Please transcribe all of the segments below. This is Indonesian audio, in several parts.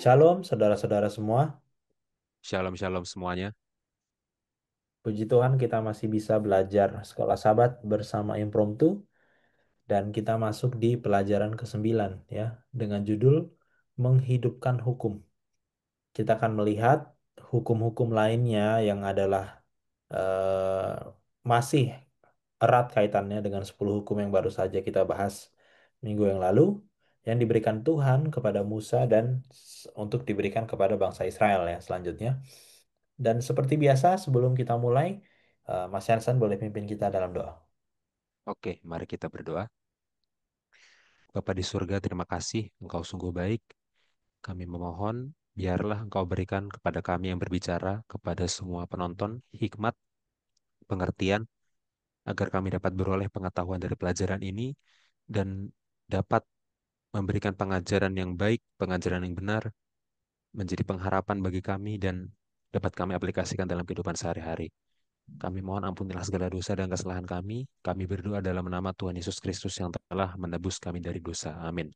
Shalom, saudara-saudara semua. Shalom shalom semuanya. Puji Tuhan kita masih bisa belajar Sekolah Sabat bersama Impromptu dan kita masuk di pelajaran ke-9 ya dengan judul Menghidupkan Hukum. Kita akan melihat hukum-hukum lainnya yang adalah masih erat kaitannya dengan 10 hukum yang baru saja kita bahas minggu yang lalu yang diberikan Tuhan kepada Musa dan untuk diberikan kepada bangsa Israel ya selanjutnya. Dan seperti biasa, sebelum kita mulai, Mas Yansan boleh pimpin kita dalam doa. Oke, mari kita berdoa. Bapa di surga, terima kasih. Engkau sungguh baik. Kami memohon, biarlah Engkau berikan kepada kami yang berbicara, kepada semua penonton, hikmat, pengertian, agar kami dapat beroleh pengetahuan dari pelajaran ini dan dapat memberikan pengajaran yang baik, pengajaran yang benar, menjadi pengharapan bagi kami dan dapat kami aplikasikan dalam kehidupan sehari-hari. Kami mohon ampunilah segala dosa dan kesalahan kami. Kami berdoa dalam nama Tuhan Yesus Kristus yang telah menebus kami dari dosa. Amin.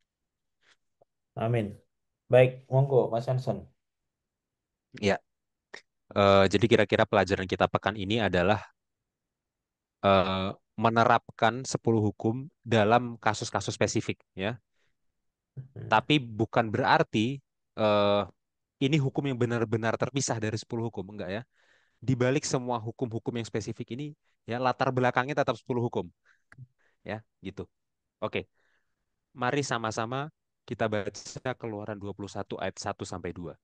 Amin. Baik, monggo Mas Yansan. Ya, jadi kira-kira pelajaran kita pekan ini adalah eh, menerapkan 10 hukum dalam kasus-kasus spesifik, ya. Hmm. Tapi bukan berarti eh, ini hukum yang benar-benar terpisah dari 10 hukum, enggak ya. Di balik semua hukum-hukum yang spesifik ini, ya latar belakangnya tetap 10 hukum, ya, gitu. Oke, mari sama-sama kita baca Keluaran 21 ayat 1 sampai 2.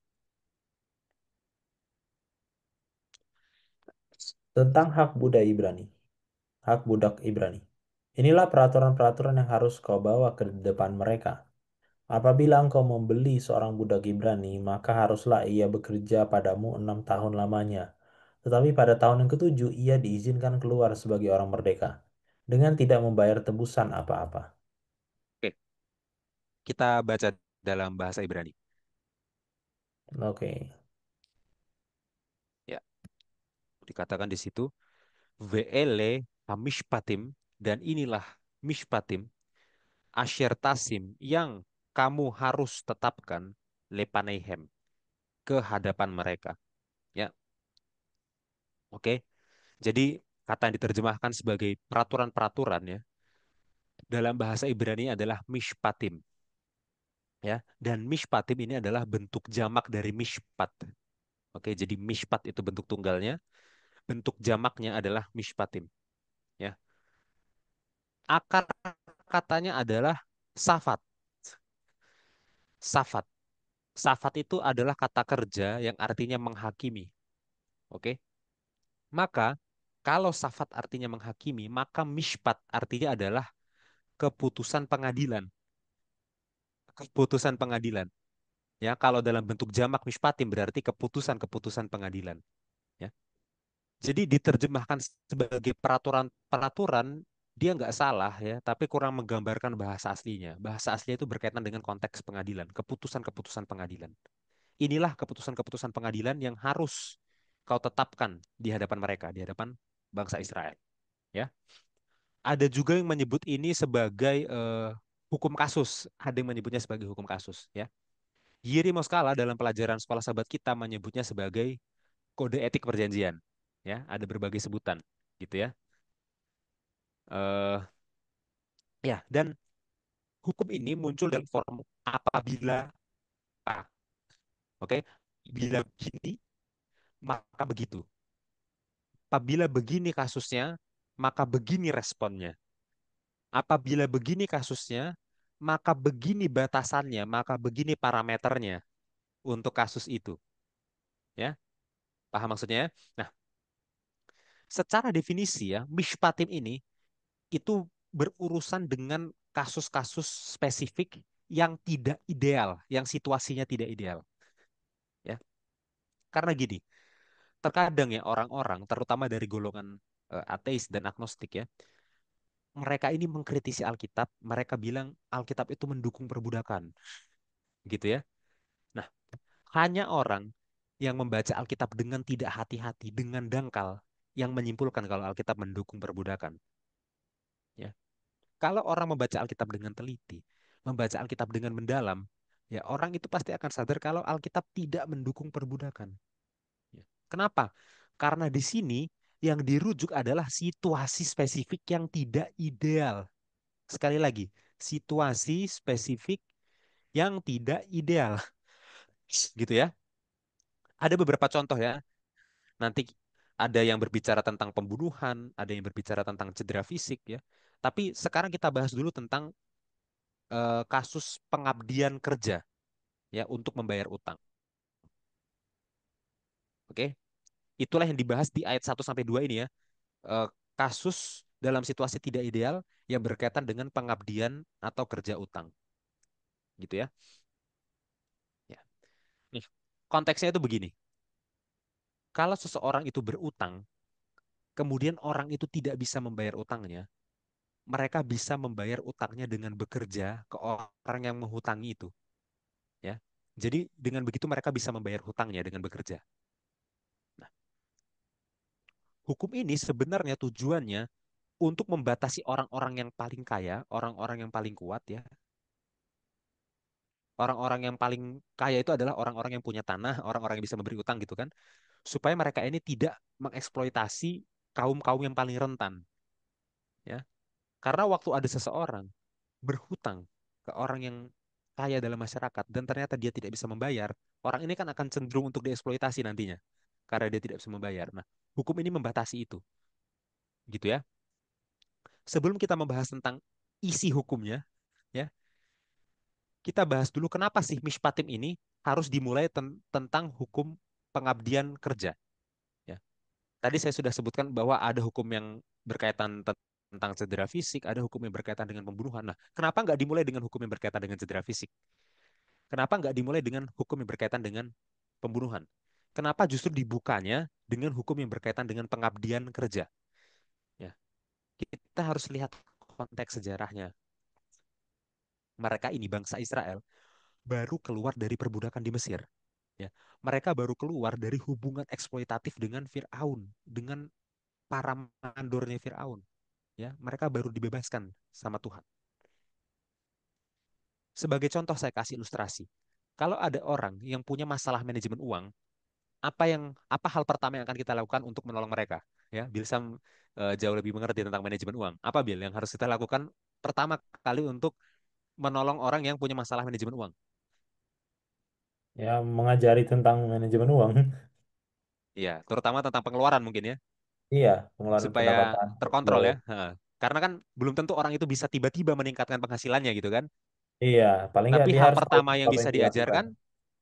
Tentang hak budak Ibrani. Hak budak Ibrani. Inilah peraturan-peraturan yang harus kau bawa ke depan mereka. Apabila engkau membeli seorang budak Ibrani, maka haruslah ia bekerja padamu 6 tahun lamanya. Tetapi pada tahun yang ketujuh, ia diizinkan keluar sebagai orang merdeka, dengan tidak membayar tebusan apa-apa. Oke, kita baca dalam bahasa Ibrani. Oke. Ya, dikatakan di situ, Ve'ele hamishpatim, dan inilah mishpatim, asher tasim, yang kamu harus tetapkan lepanehem, ke hadapan mereka. Ya, oke. Jadi kata yang diterjemahkan sebagai peraturan-peraturan ya dalam bahasa Ibrani adalah mishpatim, ya. Dan mishpatim ini adalah bentuk jamak dari mishpat. Oke, jadi mishpat itu bentuk tunggalnya, bentuk jamaknya adalah mishpatim, ya. Akar katanya adalah safat. Safat. Safat itu adalah kata kerja yang artinya menghakimi. Oke. Maka kalau safat artinya menghakimi, maka mishpat artinya adalah keputusan pengadilan. Keputusan pengadilan. Ya, kalau dalam bentuk jamak mishpatim berarti keputusan-keputusan pengadilan. Ya. Jadi diterjemahkan sebagai peraturan-peraturan dia nggak salah ya, tapi kurang menggambarkan bahasa aslinya. Bahasa aslinya itu berkaitan dengan konteks pengadilan, keputusan-keputusan pengadilan. Inilah keputusan-keputusan pengadilan yang harus kau tetapkan di hadapan mereka, di hadapan bangsa Israel. Ya, ada juga yang menyebut ini sebagai hukum kasus. Ada yang menyebutnya sebagai hukum kasus. Ya, Yiri Moskala dalam pelajaran sekolah sahabat kita menyebutnya sebagai kode etik perjanjian. Ya, ada berbagai sebutan, gitu ya. Eh, ya, dan hukum ini muncul dalam form apabila, oke, bila begini maka begitu. Apabila begini kasusnya, maka begini responnya. Apabila begini kasusnya, maka begini batasannya, maka begini parameternya untuk kasus itu. Ya, paham maksudnya? Ya? Nah, secara definisi ya, mishpatim ini itu berurusan dengan kasus-kasus spesifik yang tidak ideal, yang situasinya tidak ideal. Ya, karena gini, terkadang ya orang-orang, terutama dari golongan ateis dan agnostik ya, mereka ini mengkritisi Alkitab, mereka bilang Alkitab itu mendukung perbudakan, gitu ya. Nah, hanya orang yang membaca Alkitab dengan tidak hati-hati, dengan dangkal, yang menyimpulkan kalau Alkitab mendukung perbudakan. Ya. Kalau orang membaca Alkitab dengan teliti, membaca Alkitab dengan mendalam, Ya, orang itu pasti akan sadar kalau Alkitab tidak mendukung perbudakan. Ya. Kenapa? Karena di sini yang dirujuk adalah situasi spesifik yang tidak ideal. Sekali lagi, situasi spesifik yang tidak ideal. Gitu ya. Ada beberapa contoh ya. Nanti ada yang berbicara tentang pembunuhan, ada yang berbicara tentang cedera fisik ya. Tapi sekarang kita bahas dulu tentang kasus pengabdian kerja ya untuk membayar utang. Oke. Itulah yang dibahas di ayat 1 sampai 2 ini ya. Eh, Kasus dalam situasi tidak ideal yang berkaitan dengan pengabdian atau kerja utang. Gitu ya. Ya. Nih, konteksnya itu begini. Kalau seseorang itu berutang, kemudian orang itu tidak bisa membayar utangnya, mereka bisa membayar utangnya dengan bekerja ke orang yang menghutangi itu, ya. Jadi dengan begitu mereka bisa membayar hutangnya dengan bekerja. Nah, hukum ini sebenarnya tujuannya untuk membatasi orang-orang yang paling kaya, orang-orang yang paling kuat ya. Orang-orang yang paling kaya itu adalah orang-orang yang punya tanah, orang-orang yang bisa memberi utang gitu kan, supaya mereka ini tidak mengeksploitasi kaum-kaum yang paling rentan, ya. Karena waktu ada seseorang berhutang ke orang yang kaya dalam masyarakat dan ternyata dia tidak bisa membayar, orang ini kan akan cenderung untuk dieksploitasi nantinya karena dia tidak bisa membayar. Nah, hukum ini membatasi itu, gitu ya. Sebelum kita membahas tentang isi hukumnya, ya, kita bahas dulu kenapa sih mishpatim ini harus dimulai tentang hukum pengabdian kerja, ya. Tadi saya sudah sebutkan bahwa ada hukum yang berkaitan tentang cedera fisik, ada hukum yang berkaitan dengan pembunuhan. Nah, kenapa nggak dimulai dengan hukum yang berkaitan dengan cedera fisik? Kenapa nggak dimulai dengan hukum yang berkaitan dengan pembunuhan? Kenapa justru dibukanya dengan hukum yang berkaitan dengan pengabdian kerja? Ya, kita harus lihat konteks sejarahnya. Mereka ini bangsa Israel baru keluar dari perbudakan di Mesir. Ya, mereka baru keluar dari hubungan eksploitatif dengan Firaun, dengan para mandornya Firaun. Ya, mereka baru dibebaskan sama Tuhan. Sebagai contoh saya kasih ilustrasi. Kalau ada orang yang punya masalah manajemen uang, apa hal pertama yang akan kita lakukan untuk menolong mereka? Ya, Bill Sam jauh lebih mengerti tentang manajemen uang. Apa Bill yang harus kita lakukan pertama kali untuk menolong orang yang punya masalah manajemen uang? Ya, mengajari tentang manajemen uang. Iya, terutama tentang pengeluaran mungkin ya, Iya, pengeluaran supaya pendapatan, cash terkontrol flow. ya. Heeh. Karena kan belum tentu orang itu bisa tiba-tiba meningkatkan penghasilannya gitu kan. Iya, paling nggak Tapi dia hal harus tahu pertama yang apa bisa yang dilakukan. diajarkan,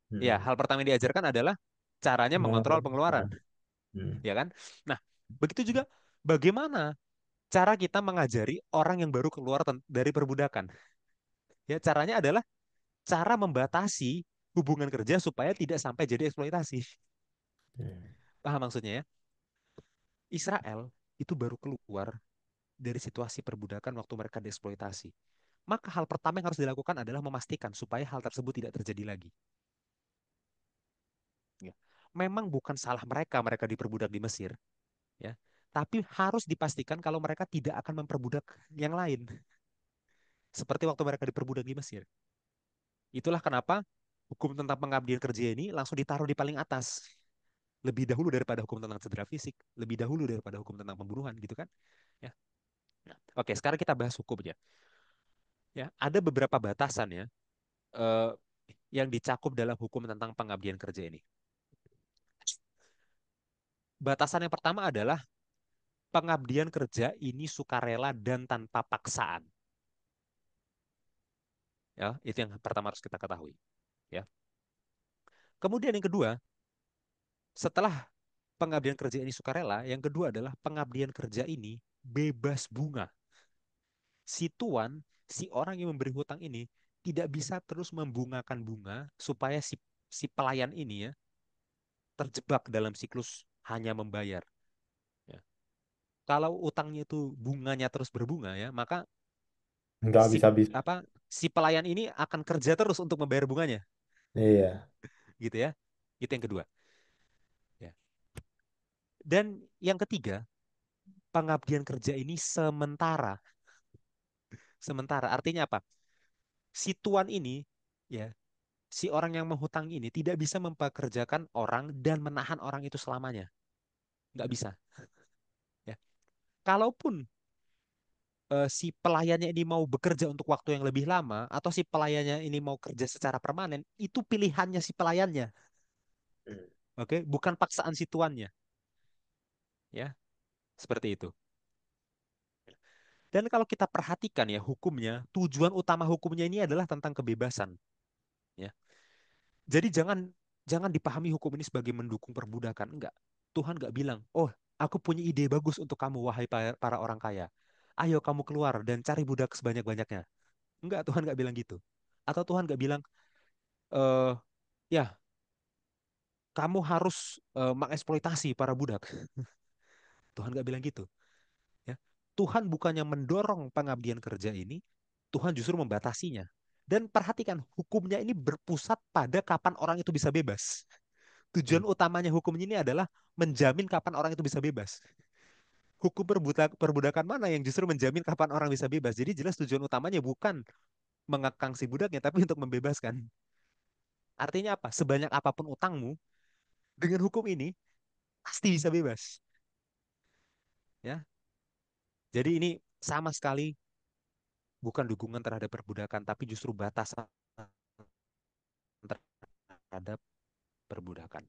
Hmm. ya hal pertama yang diajarkan adalah caranya mengontrol Mengontrol pengeluaran, pengeluaran. Hmm. ya kan? Nah, begitu juga bagaimana cara kita mengajari orang yang baru keluar dari perbudakan. Ya, caranya adalah cara membatasi hubungan kerja supaya tidak sampai jadi eksploitasi. Hmm. Paham maksudnya ya? Israel itu baru keluar dari situasi perbudakan waktu mereka dieksploitasi. Maka hal pertama yang harus dilakukan adalah memastikan supaya hal tersebut tidak terjadi lagi. Ya. Memang bukan salah mereka mereka diperbudak di Mesir, ya. Tapi harus dipastikan kalau mereka tidak akan memperbudak yang lain, seperti waktu mereka diperbudak di Mesir. Itulah kenapa hukum tentang pengabdian kerja ini langsung ditaruh di paling atas. Lebih dahulu daripada hukum tentang cedera fisik, lebih dahulu daripada hukum tentang pembunuhan, gitu kan? Ya. Nah, oke, sekarang kita bahas hukumnya. Ya, ada beberapa batasan ya eh, yang dicakup dalam hukum tentang pengabdian kerja ini. Batasan yang pertama adalah pengabdian kerja ini sukarela dan tanpa paksaan. Ya, itu yang pertama harus kita ketahui. Ya. Kemudian yang kedua, setelah pengabdian kerja ini sukarela, yang kedua adalah pengabdian kerja ini bebas bunga. Si tuan, si orang yang memberi hutang ini tidak bisa terus membungakan bunga supaya si pelayan ini ya terjebak dalam siklus hanya membayar. Ya. Kalau utangnya itu bunganya terus berbunga ya, maka Nggak si bisa habis. si pelayan ini akan kerja terus untuk membayar bunganya, Iya. gitu ya. Itu yang kedua. Ya. Dan yang ketiga, pengabdian kerja ini sementara. Sementara artinya apa? Si tuan ini ya si orang yang menghutang ini tidak bisa mempekerjakan orang dan menahan orang itu selamanya. Nggak bisa. Ya. Kalaupun si pelayannya ini mau bekerja untuk waktu yang lebih lama, atau si pelayannya ini mau kerja secara permanen, itu pilihannya si pelayannya. Hmm. Oke, bukan paksaan si tuannya. Ya, seperti itu. Dan kalau kita perhatikan ya hukumnya, tujuan utama hukumnya ini adalah tentang kebebasan. Ya, jadi jangan jangan dipahami hukum ini sebagai mendukung perbudakan. Enggak. Tuhan enggak bilang, oh, aku punya ide bagus untuk kamu, wahai para orang kaya. Ayo kamu keluar dan cari budak sebanyak-banyaknya. Enggak, Tuhan enggak bilang gitu. Atau Tuhan enggak bilang, eh ya, kamu harus mengeksploitasi para budak. Tuhan enggak bilang gitu. Ya. Tuhan bukannya mendorong pengabdian kerja ini, Tuhan justru membatasinya. Dan perhatikan, hukumnya ini berpusat pada kapan orang itu bisa bebas. Hmm. Tujuan utamanya hukum ini adalah menjamin kapan orang itu bisa bebas. Hukum perbudakan mana yang justru menjamin kapan orang bisa bebas? Jadi jelas tujuan utamanya bukan mengekang si budaknya, tapi untuk membebaskan. Artinya apa? Sebanyak apapun utangmu, dengan hukum ini pasti bisa bebas. Ya, jadi ini sama sekali bukan dukungan terhadap perbudakan, tapi justru batasan terhadap perbudakan.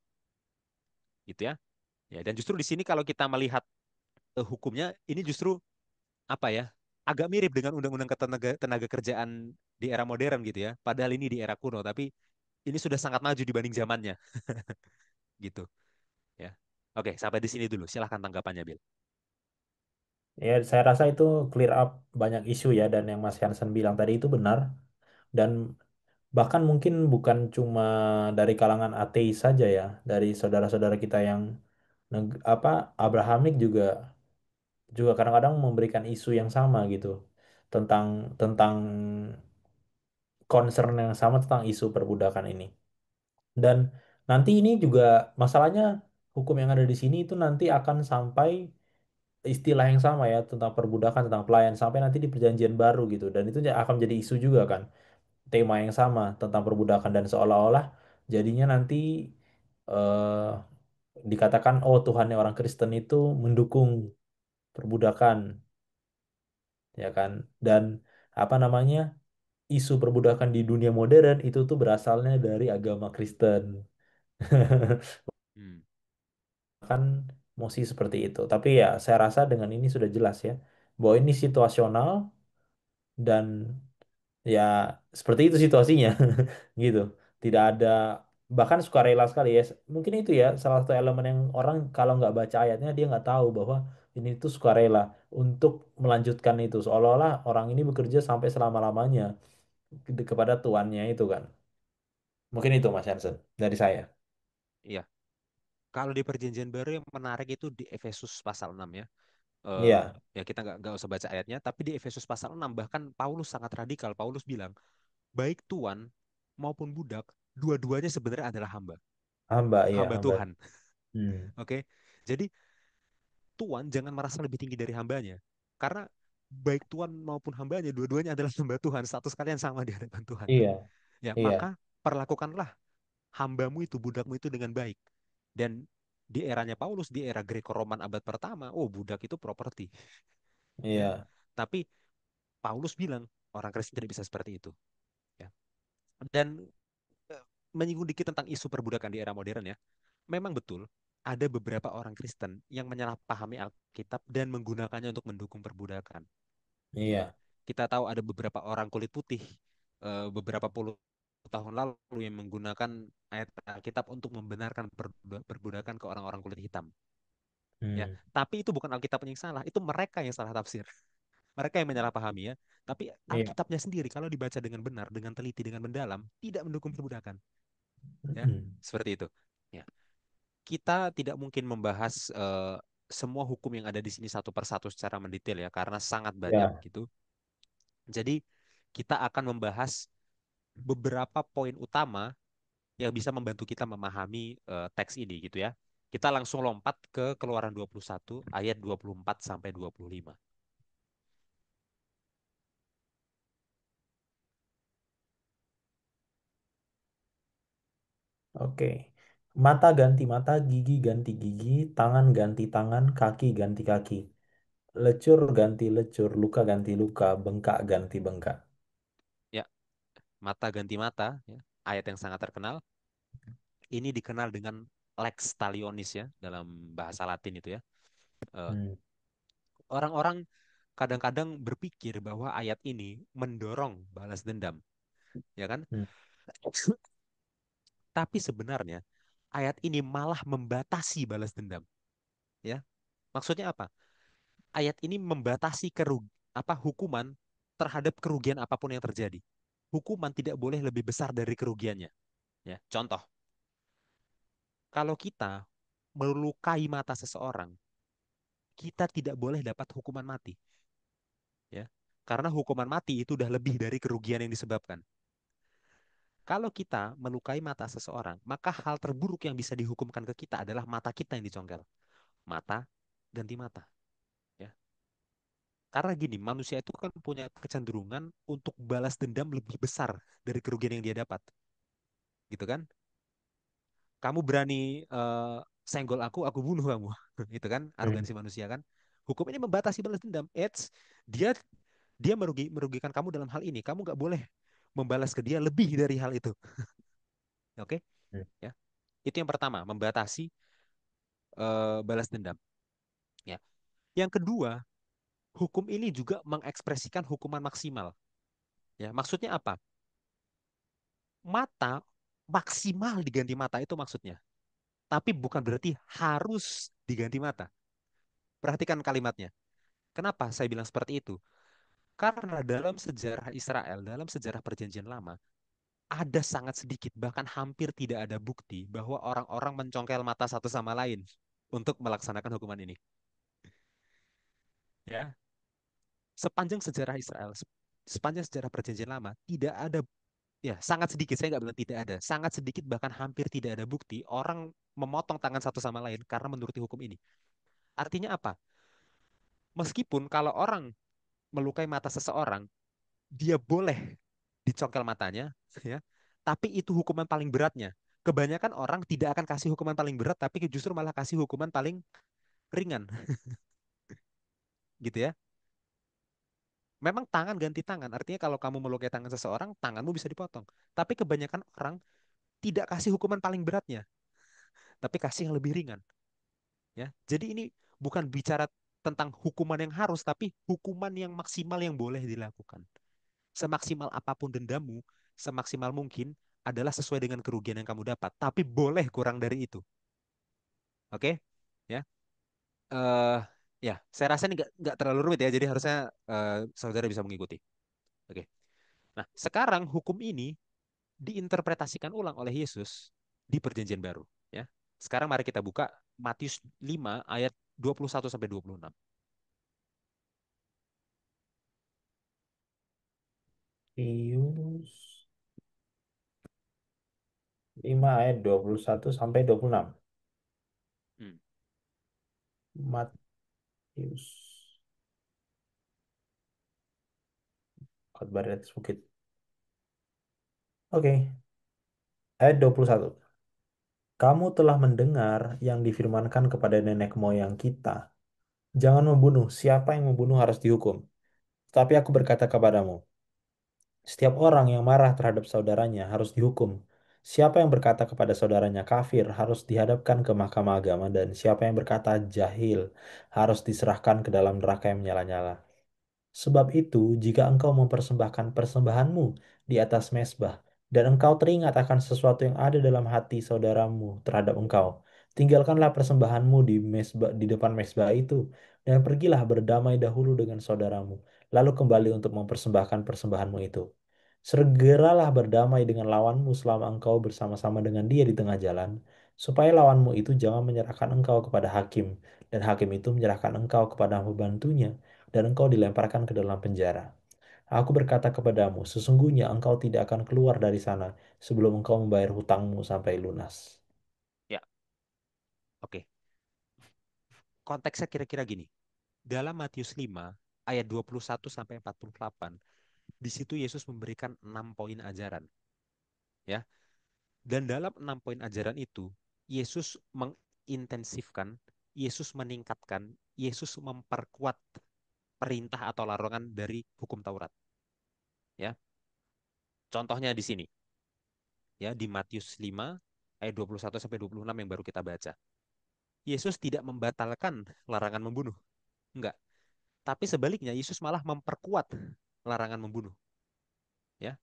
Gitu ya. Ya, dan justru di sini kalau kita melihat hukumnya, ini justru apa ya? Agak mirip dengan undang-undang tenaga kerjaan di era modern gitu ya. Padahal ini di era kuno, tapi ini sudah sangat maju dibanding zamannya gitu ya. Oke, sampai di sini dulu. Silahkan tanggapannya, Bill. Ya, saya rasa itu clear up banyak isu ya, dan yang Mas Hansen bilang tadi itu benar. Dan bahkan mungkin bukan cuma dari kalangan ateis saja ya, dari saudara-saudara kita yang apa Abrahamik juga juga kadang-kadang memberikan isu yang sama gitu, tentang tentang concern yang sama tentang isu perbudakan ini. Dan nanti ini juga masalahnya, hukum yang ada di sini itu nanti akan sampai istilah yang sama ya tentang perbudakan, tentang pelayan, sampai nanti di perjanjian baru gitu, dan itu akan menjadi isu juga kan, tema yang sama tentang perbudakan, dan seolah-olah jadinya nanti eh, dikatakan oh Tuhannya orang Kristen itu mendukung perbudakan, ya kan. Dan apa namanya, isu perbudakan di dunia modern itu tuh berasalnya dari agama Kristen. Hmm. Kan mosi seperti itu, tapi ya saya rasa dengan ini sudah jelas ya bahwa ini situasional, dan ya seperti itu situasinya gitu. Tidak ada, bahkan sukarela sekali ya, mungkin itu ya salah satu elemen yang orang kalau nggak baca ayatnya dia nggak tahu bahwa ini tuh sukarela untuk melanjutkan itu, seolah-olah orang ini bekerja sampai selama-lamanya kepada tuannya itu kan. Mungkin itu Mas Hansen dari saya. Iya. Kalau di perjanjian baru yang menarik itu di Efesus pasal 6 ya. Eh, Iya, ya kita nggak usah baca ayatnya, tapi di Efesus pasal 6 bahkan Paulus sangat radikal. Paulus bilang, baik tuan maupun budak, dua-duanya sebenarnya adalah hamba. hamba, iya Hamba hamba. Tuhan. Hmm, Oke. Jadi tuan jangan merasa lebih tinggi dari hambanya. Karena baik tuan maupun hambanya, dua-duanya adalah hamba Tuhan. Status kalian sama di hadapan Tuhan. iya, Ya, iya, maka perlakukanlah hambamu itu, budakmu itu dengan baik. Dan di eranya Paulus, di era Greco-Roman abad pertama, oh budak itu properti. Ya. iya, Tapi Paulus bilang, orang Kristen tidak bisa seperti itu. Ya. Dan menyinggung dikit tentang isu perbudakan di era modern ya. Memang betul, ada beberapa orang Kristen yang menyalahpahami Alkitab dan menggunakannya untuk mendukung perbudakan. Ya, iya, kita tahu ada beberapa orang kulit putih beberapa puluh tahun lalu yang menggunakan ayat Alkitab untuk membenarkan perbudakan ke orang-orang kulit hitam. Ya, hmm, tapi itu bukan Alkitab yang salah, itu mereka yang salah tafsir. Mereka yang menyalahpahami ya. Tapi iya. Alkitabnya sendiri kalau dibaca dengan benar, dengan teliti, dengan mendalam, tidak mendukung perbudakan. Ya, Hmm, seperti itu. Ya, kita tidak mungkin membahas semua hukum yang ada di sini satu persatu secara mendetail ya, karena sangat banyak ya. gitu. Jadi kita akan membahas beberapa poin utama yang bisa membantu kita memahami teks ini gitu ya. Kita langsung lompat ke Keluaran 21 ayat 24 sampai 25. Oke. Mata ganti mata, gigi ganti gigi, tangan ganti tangan, kaki ganti kaki. Lecur ganti lecur, luka ganti luka, bengkak ganti bengkak. Ya, mata ganti mata, ya. Ayat yang sangat terkenal. Ini dikenal dengan lex talionis ya dalam bahasa Latin itu ya. Eh, Hmm, Orang-orang kadang-kadang berpikir bahwa ayat ini mendorong balas dendam, ya kan? hmm, Tapi sebenarnya ayat ini malah membatasi balas dendam, ya. Maksudnya apa? Ayat ini membatasi hukuman terhadap kerugian apapun yang terjadi. Hukuman tidak boleh lebih besar dari kerugiannya, ya. Contoh, kalau kita melukai mata seseorang, kita tidak boleh dapat hukuman mati, ya. Karena hukuman mati itu udah lebih dari kerugian yang disebabkan. Kalau kita melukai mata seseorang, maka hal terburuk yang bisa dihukumkan ke kita adalah mata kita yang dicongkel. Mata ganti mata, ya. Karena gini, manusia itu kan punya kecenderungan untuk balas dendam lebih besar dari kerugian yang dia dapat, gitu kan? Kamu berani senggol aku bunuh kamu, itu kan hmm, arogansi manusia kan? Hukum ini membatasi balas dendam. Dia dia merugikan kamu dalam hal ini. Kamu nggak boleh membalas ke dia lebih dari hal itu, oke? hmm, Ya, itu yang pertama, membatasi balas dendam. Ya, yang kedua, hukum ini juga mengekspresikan hukuman maksimal. Ya, maksudnya apa? Mata maksimal diganti mata itu maksudnya. Tapi bukan berarti harus diganti mata. Perhatikan kalimatnya. Kenapa saya bilang seperti itu? Karena dalam sejarah Israel, dalam sejarah Perjanjian Lama, ada sangat sedikit, bahkan hampir tidak ada bukti bahwa orang-orang mencongkel mata satu sama lain untuk melaksanakan hukuman ini. Ya, sepanjang sejarah Israel, sepanjang sejarah Perjanjian Lama, tidak ada, ya sangat sedikit, saya nggak bilang tidak ada, sangat sedikit bahkan hampir tidak ada bukti orang memotong tangan satu sama lain karena menuruti hukum ini. Artinya apa? Meskipun kalau orang melukai mata seseorang, dia boleh dicongkel matanya, ya, tapi itu hukuman paling beratnya. Kebanyakan orang tidak akan kasih hukuman paling berat, tapi justru malah kasih hukuman paling ringan, gitu ya. Memang tangan ganti tangan, artinya kalau kamu melukai tangan seseorang, tanganmu bisa dipotong. Tapi kebanyakan orang tidak kasih hukuman paling beratnya, tapi kasih yang lebih ringan, ya. Jadi ini bukan bicara tentang hukuman yang harus, tapi hukuman yang maksimal yang boleh dilakukan. Semaksimal apapun dendamu, semaksimal mungkin adalah sesuai dengan kerugian yang kamu dapat, tapi boleh kurang dari itu. Oke? Ya. Eh ya, saya rasa ini nggak terlalu rumit ya, jadi harusnya saudara bisa mengikuti. Oke. Nah, sekarang hukum ini diinterpretasikan ulang oleh Yesus di Perjanjian Baru, ya. Sekarang mari kita buka Matius 5 ayat 21 sampai 26. Matius 5 ayat 21 sampai 26. Hmm. Matius. Khotbah di atas bukit. Oke, ayat 21. Kamu telah mendengar yang difirmankan kepada nenek moyang kita. Jangan membunuh, siapa yang membunuh harus dihukum. Tapi aku berkata kepadamu, setiap orang yang marah terhadap saudaranya harus dihukum. Siapa yang berkata kepada saudaranya kafir harus dihadapkan ke mahkamah agama dan siapa yang berkata jahil harus diserahkan ke dalam neraka yang menyala-nyala. Sebab itu, jika engkau mempersembahkan persembahanmu di atas mezbah, dan engkau teringat akan sesuatu yang ada dalam hati saudaramu terhadap engkau, tinggalkanlah persembahanmu di mezbah, di depan mezbah itu, dan pergilah berdamai dahulu dengan saudaramu, lalu kembali untuk mempersembahkan persembahanmu itu. Segeralah berdamai dengan lawanmu selama engkau bersama-sama dengan dia di tengah jalan, supaya lawanmu itu jangan menyerahkan engkau kepada hakim, dan hakim itu menyerahkan engkau kepada pembantunya dan engkau dilemparkan ke dalam penjara. Aku berkata kepadamu, sesungguhnya engkau tidak akan keluar dari sana sebelum engkau membayar hutangmu sampai lunas. Ya, oke. Konteksnya kira-kira gini. Dalam Matius 5 ayat 21 sampai 48, di situ Yesus memberikan 6 poin ajaran, ya. Dan dalam 6 poin ajaran itu, Yesus mengintensifkan, Yesus meningkatkan, Yesus memperkuat perintah atau larangan dari hukum Taurat. Ya, contohnya di sini, ya di Matius 5 ayat 21 sampai 26 yang baru kita baca. Yesus tidak membatalkan larangan membunuh, enggak. Tapi sebaliknya Yesus malah memperkuat larangan membunuh. Ya,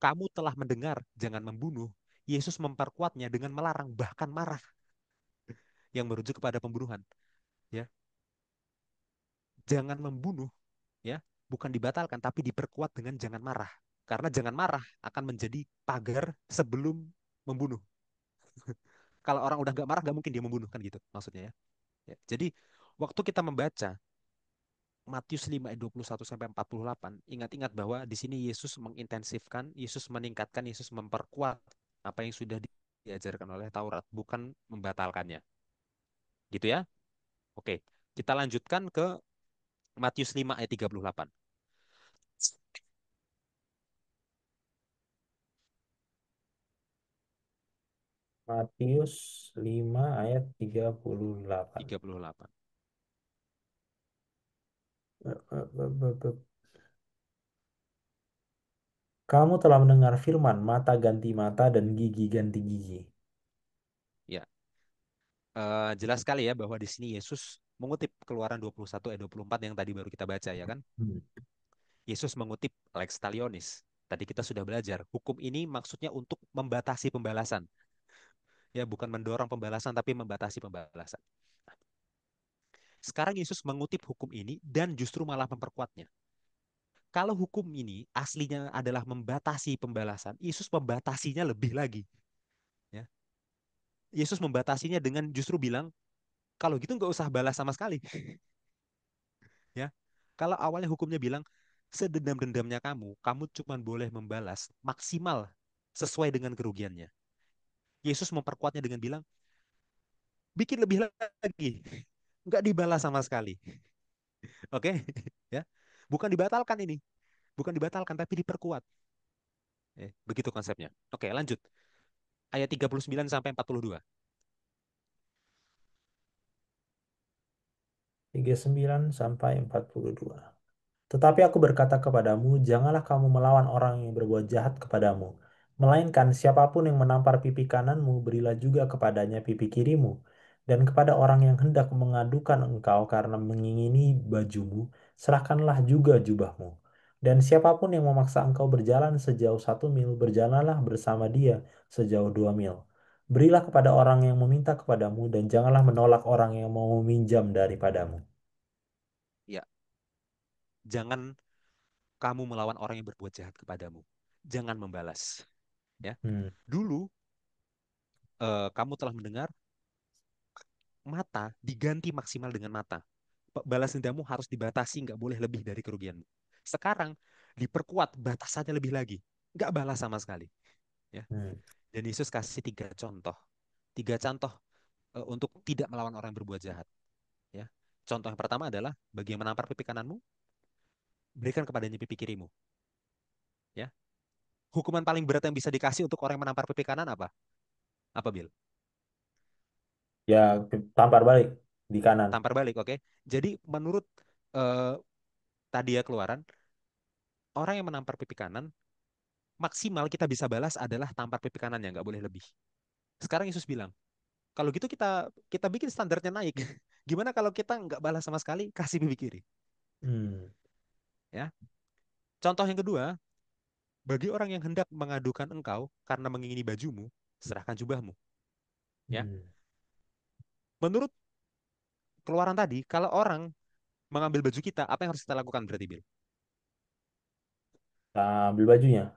kamu telah mendengar jangan membunuh. Yesus memperkuatnya dengan melarang bahkan marah yang merujuk kepada pembunuhan. Ya, jangan membunuh, ya, bukan dibatalkan tapi diperkuat dengan jangan marah. Karena jangan marah akan menjadi pagar sebelum membunuh. Kalau orang udah nggak marah, nggak mungkin dia membunuh kan gitu maksudnya ya. Ya, jadi waktu kita membaca Matius 5 ayat 21 sampai 48, ingat-ingat bahwa di sini Yesus mengintensifkan, Yesus meningkatkan, Yesus memperkuat apa yang sudah diajarkan oleh Taurat, bukan membatalkannya. Gitu ya. Oke, kita lanjutkan ke Matius 5 ayat 38. Matius 5 ayat 38. 38. Kamu telah mendengar firman, mata ganti mata dan gigi ganti gigi. Ya, jelas sekali ya bahwa di sini Yesus mengutip Keluaran 21 ayat 24 yang tadi baru kita baca ya kan. Hmm. Yesus mengutip lex talionis. Tadi kita sudah belajar, hukum ini maksudnya untuk membatasi pembalasan. Ya, bukan mendorong pembalasan tapi membatasi pembalasan. Sekarang Yesus mengutip hukum ini dan justru malah memperkuatnya. Kalau hukum ini aslinya adalah membatasi pembalasan, Yesus membatasinya lebih lagi. Ya. Yesus membatasinya dengan justru bilang, kalau gitu nggak usah balas sama sekali. Ya, kalau awalnya hukumnya bilang sedendam-dendamnya kamu, kamu cuma boleh membalas maksimal sesuai dengan kerugiannya. Yesus memperkuatnya dengan bilang, bikin lebih lagi, nggak dibalas sama sekali. Oke, ya, bukan dibatalkan ini, bukan dibatalkan tapi diperkuat. Begitu konsepnya. Oke, lanjut. Ayat 39 sampai 42. 39 sampai 42. Tetapi aku berkata kepadamu, janganlah kamu melawan orang yang berbuat jahat kepadamu. Melainkan siapapun yang menampar pipi kananmu, berilah juga kepadanya pipi kirimu. Dan kepada orang yang hendak mengadukan engkau karena mengingini bajumu, serahkanlah juga jubahmu. Dan siapapun yang memaksa engkau berjalan sejauh 1 mil, berjalanlah bersama dia sejauh 2 mil. Berilah kepada orang yang meminta kepadamu, dan janganlah menolak orang yang mau meminjam daripadamu. Ya, jangan kamu melawan orang yang berbuat jahat kepadamu. Jangan membalas. Ya, Hmm. dulu kamu telah mendengar mata diganti maksimal dengan mata. Balas dendammu harus dibatasi, nggak boleh lebih dari kerugianmu. Sekarang diperkuat batasannya lebih lagi, nggak balas sama sekali. Ya, Hmm. dan Yesus kasih tiga contoh untuk tidak melawan orang yang berbuat jahat. Ya, contoh yang pertama adalah bagi yang menampar pipi kananmu, berikan kepadanya pipi kirimu. Ya, hukuman paling berat yang bisa dikasih untuk orang yang menampar pipi kanan apa? Apa Bil? Ya, tampar balik di kanan. Tampar balik, oke? Jadi menurut eh, tadi ya keluaran, orang yang menampar pipi kanan maksimal kita bisa balas adalah tampar pipi kanannya, nggak boleh lebih. Sekarang Yesus bilang, kalau gitu kita kita bikin standarnya naik. Gimana kalau kita nggak balas sama sekali, kasih pipi kiri, Hmm. ya? Contoh yang kedua, bagi orang yang hendak mengadukan engkau karena mengingini bajumu, serahkan jubahmu, ya. Hmm. Menurut keluaran tadi, kalau orang mengambil baju kita, apa yang harus kita lakukan berarti, Bil? Ambil bajunya.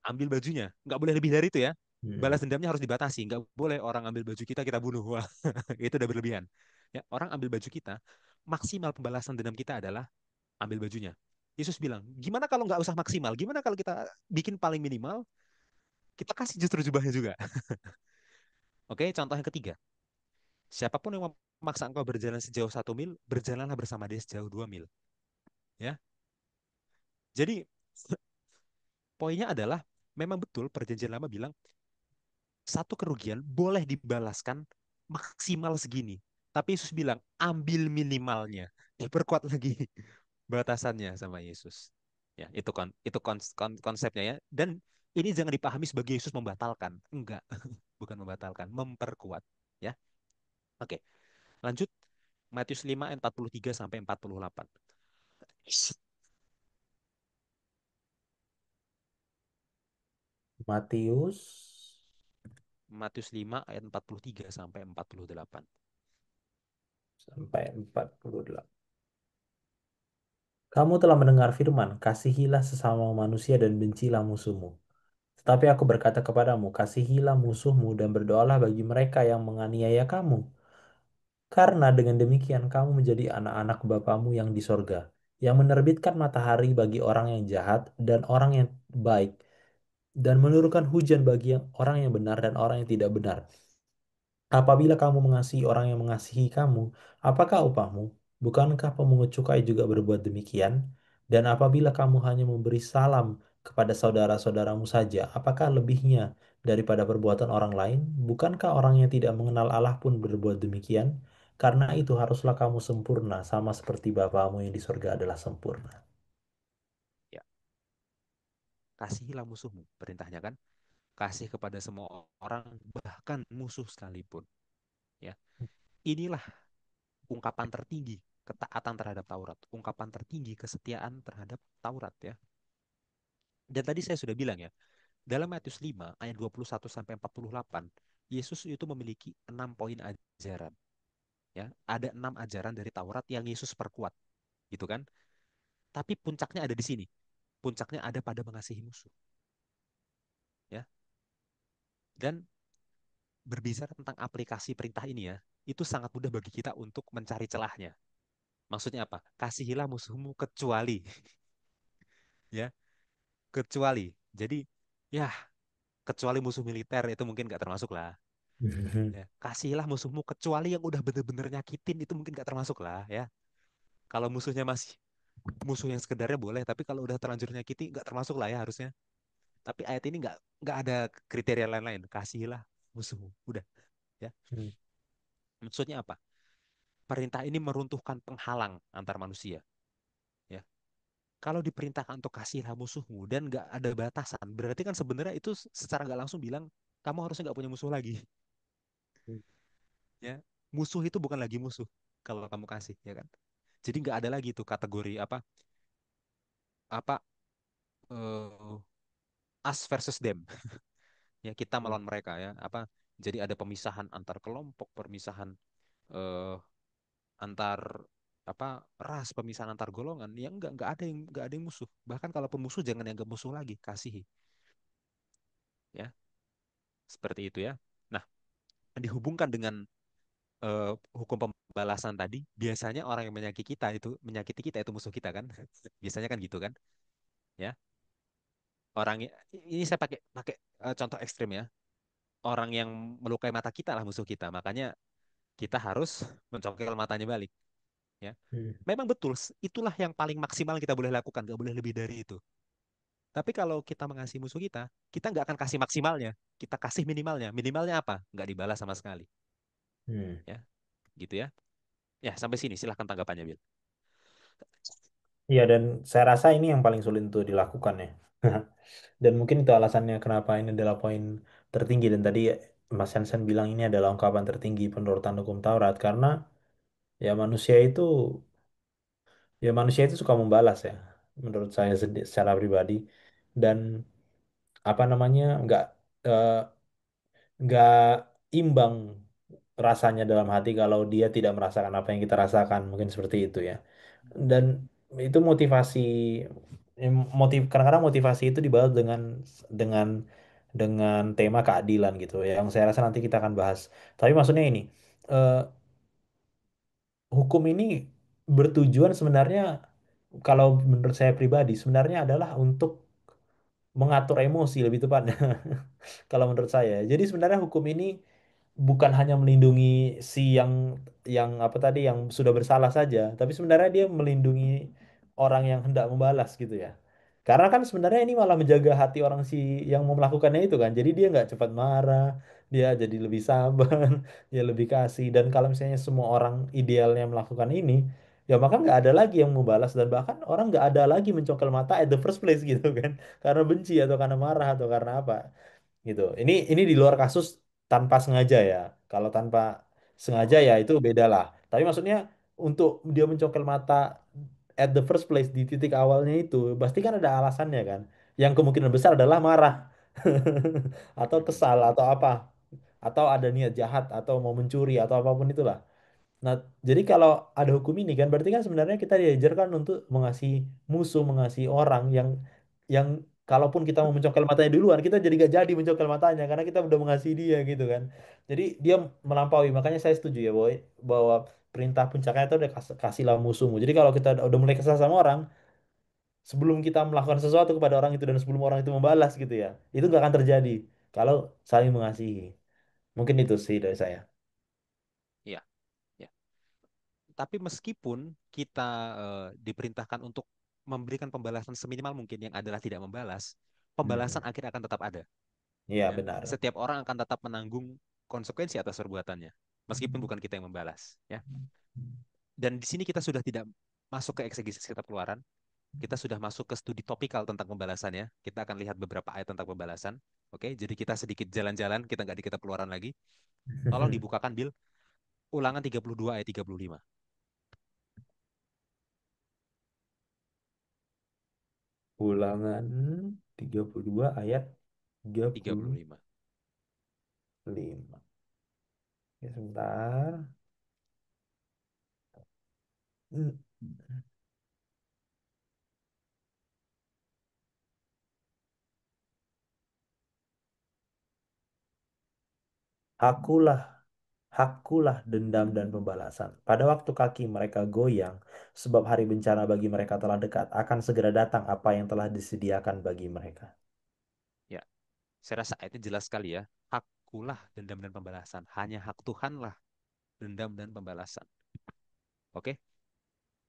Ambil bajunya, nggak boleh lebih dari itu ya. Hmm. Balas dendamnya harus dibatasi, nggak boleh orang ambil baju kita kita bunuh. Wah, itu udah berlebihan. Ya, orang ambil baju kita, maksimal pembalasan dendam kita adalah ambil bajunya. Yesus bilang, gimana kalau nggak usah maksimal? Gimana kalau kita bikin paling minimal, kita kasih justru jubahnya juga. Oke, contoh yang ketiga. Siapapun yang memaksa engkau berjalan sejauh 1 mil, berjalanlah bersama dia sejauh 2 mil. Ya, jadi poinnya adalah memang betul perjanjian lama bilang satu kerugian boleh dibalaskan maksimal segini. Tapi Yesus bilang, ambil minimalnya. Diperkuat lagi batasannya sama Yesus. Ya, itu konsepnya ya. Dan ini jangan dipahami sebagai Yesus membatalkan. Enggak, bukan membatalkan, memperkuat. Ya, oke. Lanjut, Matius 5 ayat 43 sampai 48. Matius Matius 5 ayat 43 sampai 48. sampai 48. Kamu telah mendengar firman, kasihilah sesama manusia dan bencilah musuhmu. Tetapi aku berkata kepadamu, kasihilah musuhmu dan berdoalah bagi mereka yang menganiaya kamu. Karena dengan demikian kamu menjadi anak-anak Bapamu yang di sorga, yang menerbitkan matahari bagi orang yang jahat dan orang yang baik, dan menurunkan hujan bagi orang yang benar dan orang yang tidak benar. Apabila kamu mengasihi orang yang mengasihi kamu, apakah upahmu? Bukankah pemungut cukai juga berbuat demikian? Dan apabila kamu hanya memberi salam kepada saudara-saudaramu saja, apakah lebihnya daripada perbuatan orang lain? Bukankah orang yang tidak mengenal Allah pun berbuat demikian? Karena itu haruslah kamu sempurna, sama seperti Bapamu yang di sorga adalah sempurna. Ya, kasihilah musuhmu. Perintahnya kan, kasih kepada semua orang, bahkan musuh sekalipun. Ya, inilah ungkapan tertinggi ketaatan terhadap Taurat, ungkapan tertinggi kesetiaan terhadap Taurat ya. Dan tadi saya sudah bilang ya, dalam Matius 5 ayat 21 sampai 48, Yesus itu memiliki 6 poin ajaran ya. Ada 6 ajaran dari Taurat yang Yesus perkuat, gitu kan? Tapi puncaknya ada di sini. Puncaknya ada pada mengasihi musuh ya. Dan berbicara tentang aplikasi perintah ini ya, itu sangat mudah bagi kita untuk mencari celahnya. Maksudnya apa? Kasihilah musuhmu kecuali ya, kecuali. Jadi ya, kecuali musuh militer itu mungkin nggak termasuk lah. Ya, kasihilah musuhmu kecuali yang udah bener-bener nyakitin itu mungkin nggak termasuk lah ya. Kalau musuhnya masih musuh yang sekedarnya boleh, tapi kalau udah terlanjur nyakiti nggak termasuk lah ya harusnya. Tapi ayat ini nggak ada kriteria lain-lain. Kasihilah musuhmu, udah ya. Maksudnya apa? Perintah ini meruntuhkan penghalang antar manusia. Ya, kalau diperintahkan untuk kasihilah musuhmu dan nggak ada batasan, berarti kan sebenarnya itu secara nggak langsung bilang kamu harusnya nggak punya musuh lagi. Ya, musuh itu bukan lagi musuh kalau kamu kasih, ya kan? Jadi nggak ada lagi tuh kategori apa apa eh, us versus them. Ya, kita melawan mereka ya. Apa? Jadi ada pemisahan antar kelompok, pemisahan eh, antar apa ras, pemisahan antar golongan. Ya nggak ada yang musuh. Bahkan kalaupun musuh jangan yang musuh lagi, kasihi. Ya, seperti itu ya. Nah, dihubungkan dengan hukum pembalasan tadi, biasanya orang yang menyakiti kita itu musuh kita kan. Biasanya kan gitu kan, ya. Orang ini saya pakai pakai contoh ekstrim ya. Orang yang melukai mata kita lah musuh kita. Makanya kita harus mencongkel matanya balik, ya. Memang betul, itulah yang paling maksimal kita boleh lakukan, nggak boleh lebih dari itu. Tapi kalau kita mengasihi musuh kita nggak akan kasih maksimalnya. Kita kasih minimalnya. Minimalnya apa? Nggak dibalas sama sekali, ya. Gitu ya. Ya, sampai sini silahkan tanggapannya, Bil. Iya, dan saya rasa ini yang paling sulit untuk dilakukan ya. Dan mungkin itu alasannya kenapa ini adalah poin tertinggi. Dan tadi Mas Hansen bilang ini adalah ungkapan tertinggi penurutan hukum Taurat. Karena ya manusia itu suka membalas ya. Menurut saya secara pribadi. Dan apa namanya, eh, nggak imbang rasanya dalam hati kalau dia tidak merasakan apa yang kita rasakan. Mungkin seperti itu ya. Dan itu motivasi kadang-kadang motivasi itu dibalut dengan dengan tema keadilan gitu ya, yang saya rasa nanti kita akan bahas. Tapi maksudnya ini, eh, hukum ini bertujuan sebenarnya, kalau menurut saya pribadi sebenarnya adalah untuk mengatur emosi lebih tepatnya. Kalau menurut saya, jadi sebenarnya hukum ini bukan hanya melindungi si yang apa tadi, yang sudah bersalah saja, tapi sebenarnya dia melindungi orang yang hendak membalas gitu ya. Karena kan sebenarnya ini malah menjaga hati orang si yang mau melakukannya itu kan. Jadi dia nggak cepat marah, dia jadi lebih sabar, dia lebih kasih. Dan kalau misalnya semua orang idealnya melakukan ini, ya maka nggak ada lagi yang mau balas dan bahkan orang nggak ada lagi mencongkel mata at the first place gitu kan, karena benci atau karena marah atau karena apa gitu. Ini di luar kasus tanpa sengaja ya. Kalau tanpa sengaja ya itu beda lah. Tapi maksudnya untuk dia mencongkel mata at the first place di titik awalnya itu pasti kan ada alasannya kan. Yang kemungkinan besar adalah marah atau Mhm. kesal atau apa atau ada niat jahat atau mau mencuri atau apapun itulah. Nah, jadi kalau ada hukum ini kan berarti kan sebenarnya kita diajarkan untuk mengasihi musuh, mengasihi orang yang kalaupun kita mau mencongkel matanya duluan, kita jadi gak jadi mencongkel matanya karena kita udah mengasihi dia gitu kan. Jadi dia melampaui. Makanya saya setuju ya bahwa perintah puncaknya itu udah kasihlah musuhmu. Jadi kalau kita udah mulai kesal sama orang, sebelum kita melakukan sesuatu kepada orang itu dan sebelum orang itu membalas gitu ya, itu nggak akan terjadi kalau saling mengasihi. Mungkin itu sih dari saya. Iya, ya. Tapi meskipun kita diperintahkan untuk memberikan pembalasan seminimal mungkin yang adalah tidak membalas, Hmm. pembalasan akhir akan tetap ada. Iya Ya, benar. setiap orang akan tetap menanggung konsekuensi atas perbuatannya, meskipun bukan kita yang membalas. Ya, dan di sini kita sudah tidak masuk ke eksegesis kitab keluaran, kita sudah masuk ke studi topikal tentang pembalasannya. Kita akan lihat beberapa ayat tentang pembalasan. Oke, jadi kita sedikit jalan-jalan, kita nggak di kitab keluaran lagi. Tolong dibukakan, Bill, Ulangan 32 ayat 35. Ulangan 32 ayat tiga Tiga puluh puluh lima. lima Ya, sebentar. Hmm. Hakulah, hakulah dendam dan pembalasan. Pada waktu kaki mereka goyang, sebab hari bencana bagi mereka telah dekat, akan segera datang apa yang telah disediakan bagi mereka. Ya, saya rasa ayatnya jelas sekali ya. Hakulah dendam dan pembalasan. Hanya hak Tuhanlah dendam dan pembalasan. Oke?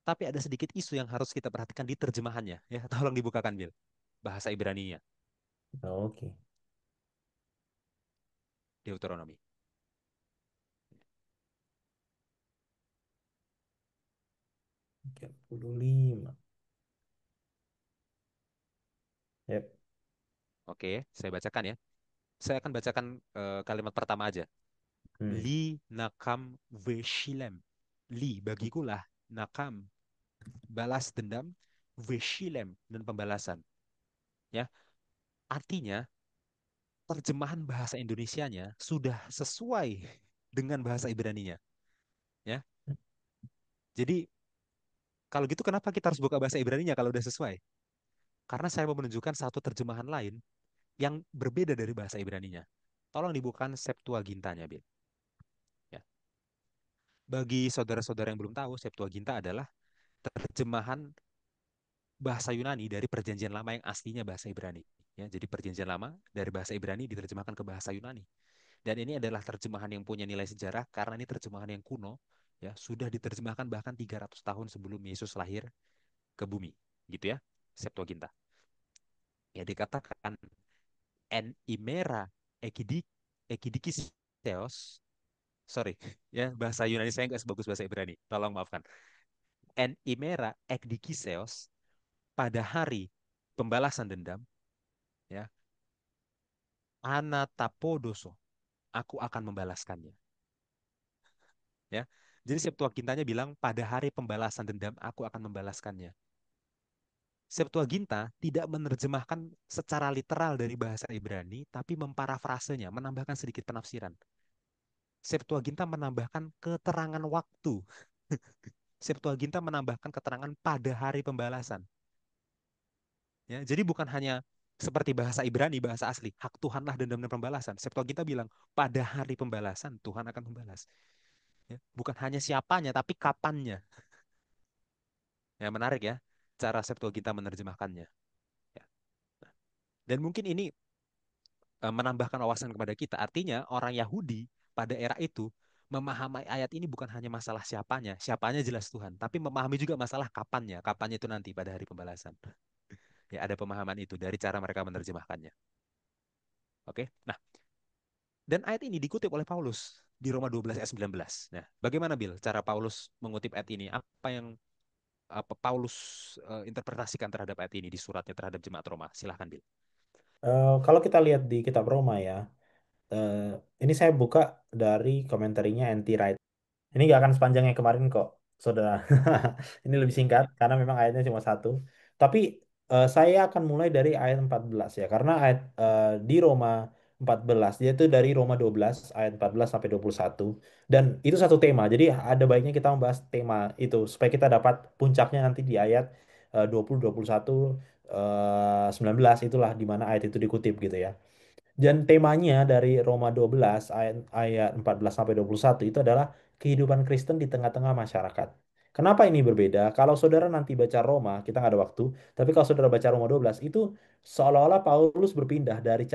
Tapi ada sedikit isu yang harus kita perhatikan di terjemahannya. Ya, tolong dibukakan, Bill. Bahasa Ibrani-nya, Oke, Deuteronomi. 35. Yep. Oke, saya bacakan ya. Saya akan bacakan kalimat pertama aja. Hmm. Li nakam veshilem. Li bagikulah nakam balas dendam, veshilem dan pembalasan. Ya, artinya terjemahan bahasa Indonesianya sudah sesuai dengan bahasa Ibraninya. Ya, jadi kalau gitu kenapa kita harus buka bahasa Ibraninya kalau udah sesuai? Karena saya mau menunjukkan satu terjemahan lain yang berbeda dari bahasa Ibraninya. Tolong dibukakan Septuagintanya, Bin. Ya. Bagi saudara-saudara yang belum tahu, Septuaginta adalah terjemahan bahasa Yunani dari Perjanjian Lama yang aslinya bahasa Ibrani. Ya, jadi Perjanjian Lama dari bahasa Ibrani diterjemahkan ke bahasa Yunani. Dan ini adalah terjemahan yang punya nilai sejarah karena ini terjemahan yang kuno, ya, sudah diterjemahkan bahkan 300 tahun sebelum Yesus lahir ke bumi, gitu ya. Septuaginta. Ya dikatakan en imera ekidik ekidikis theos, sorry, ya bahasa Yunani saya nggak sebagus bahasa Ibrani, tolong maafkan. En imera ekdikiseos, pada hari pembalasan dendam, ya, anatapodoso, aku akan membalaskannya. Ya, jadi Septuagintanya bilang pada hari pembalasan dendam aku akan membalaskannya. Septuaginta tidak menerjemahkan secara literal dari bahasa Ibrani, tapi memparafrasenya, menambahkan sedikit penafsiran. Septuaginta menambahkan keterangan waktu. Septuaginta menambahkan keterangan pada hari pembalasan. Ya, jadi bukan hanya seperti bahasa Ibrani, bahasa asli, hak Tuhanlah dendam dan pembalasan. Septuaginta bilang pada hari pembalasan Tuhan akan membalas. Ya, bukan hanya siapanya, tapi kapannya. Ya, menarik ya cara Septuaginta menerjemahkannya. Ya. Dan mungkin ini menambahkan wawasan kepada kita. Artinya orang Yahudi pada era itu memahami ayat ini bukan hanya masalah siapanya, siapanya jelas Tuhan, tapi memahami juga masalah kapannya, kapannya itu nanti pada hari pembalasan. Ya ada pemahaman itu dari cara mereka menerjemahkannya. Oke, nah Dan ayat ini dikutip oleh Paulus di Roma 12 ayat 19. Nah, bagaimana Bil cara Paulus mengutip ayat ini? Apa yang Paulus interpretasikan terhadap ayat ini di suratnya terhadap jemaat Roma? Silahkan Bil. Kalau kita lihat di kitab Roma ya, eh, ini saya buka dari komentarinya N.T. Wright. Ini nggak akan sepanjang yang kemarin kok, saudara. Ini lebih Iya, singkat iya. karena memang ayatnya cuma satu. Tapi saya akan mulai dari ayat 14 ya, karena ayat di Roma 14, dia itu dari Roma 12 ayat 14 sampai 21. Dan itu satu tema. Jadi ada baiknya kita membahas tema itu supaya kita dapat puncaknya nanti di ayat 20, 21, 19, itulah di mana ayat itu dikutip gitu ya. Dan temanya dari Roma 12 ayat 14 sampai 21 itu adalah kehidupan Kristen di tengah-tengah masyarakat. Kenapa ini berbeda? Kalau saudara nanti baca Roma, kita nggak ada waktu, tapi kalau saudara baca Roma 12 itu seolah-olah Paulus berpindah dari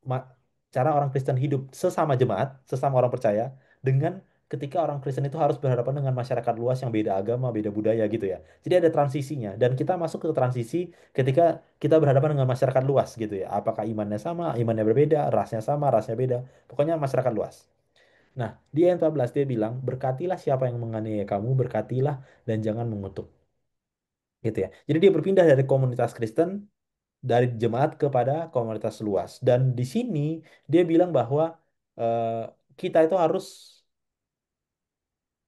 ma- cara orang Kristen hidup sesama jemaat, sesama orang percaya, dengan ketika orang Kristen itu harus berhadapan dengan masyarakat luas yang beda agama, beda budaya gitu ya. Jadi ada transisinya dan kita masuk ke transisi ketika kita berhadapan dengan masyarakat luas gitu ya. Apakah imannya sama, imannya berbeda, rasnya sama, rasnya beda. Pokoknya masyarakat luas. Nah, di ayat 14 dia bilang, berkatilah siapa yang menganiaya kamu, berkatilah dan jangan mengutuk. Gitu ya. Jadi dia berpindah dari komunitas Kristen, dari jemaat kepada komunitas luas. Dan di sini dia bilang bahwa eh, kita itu harus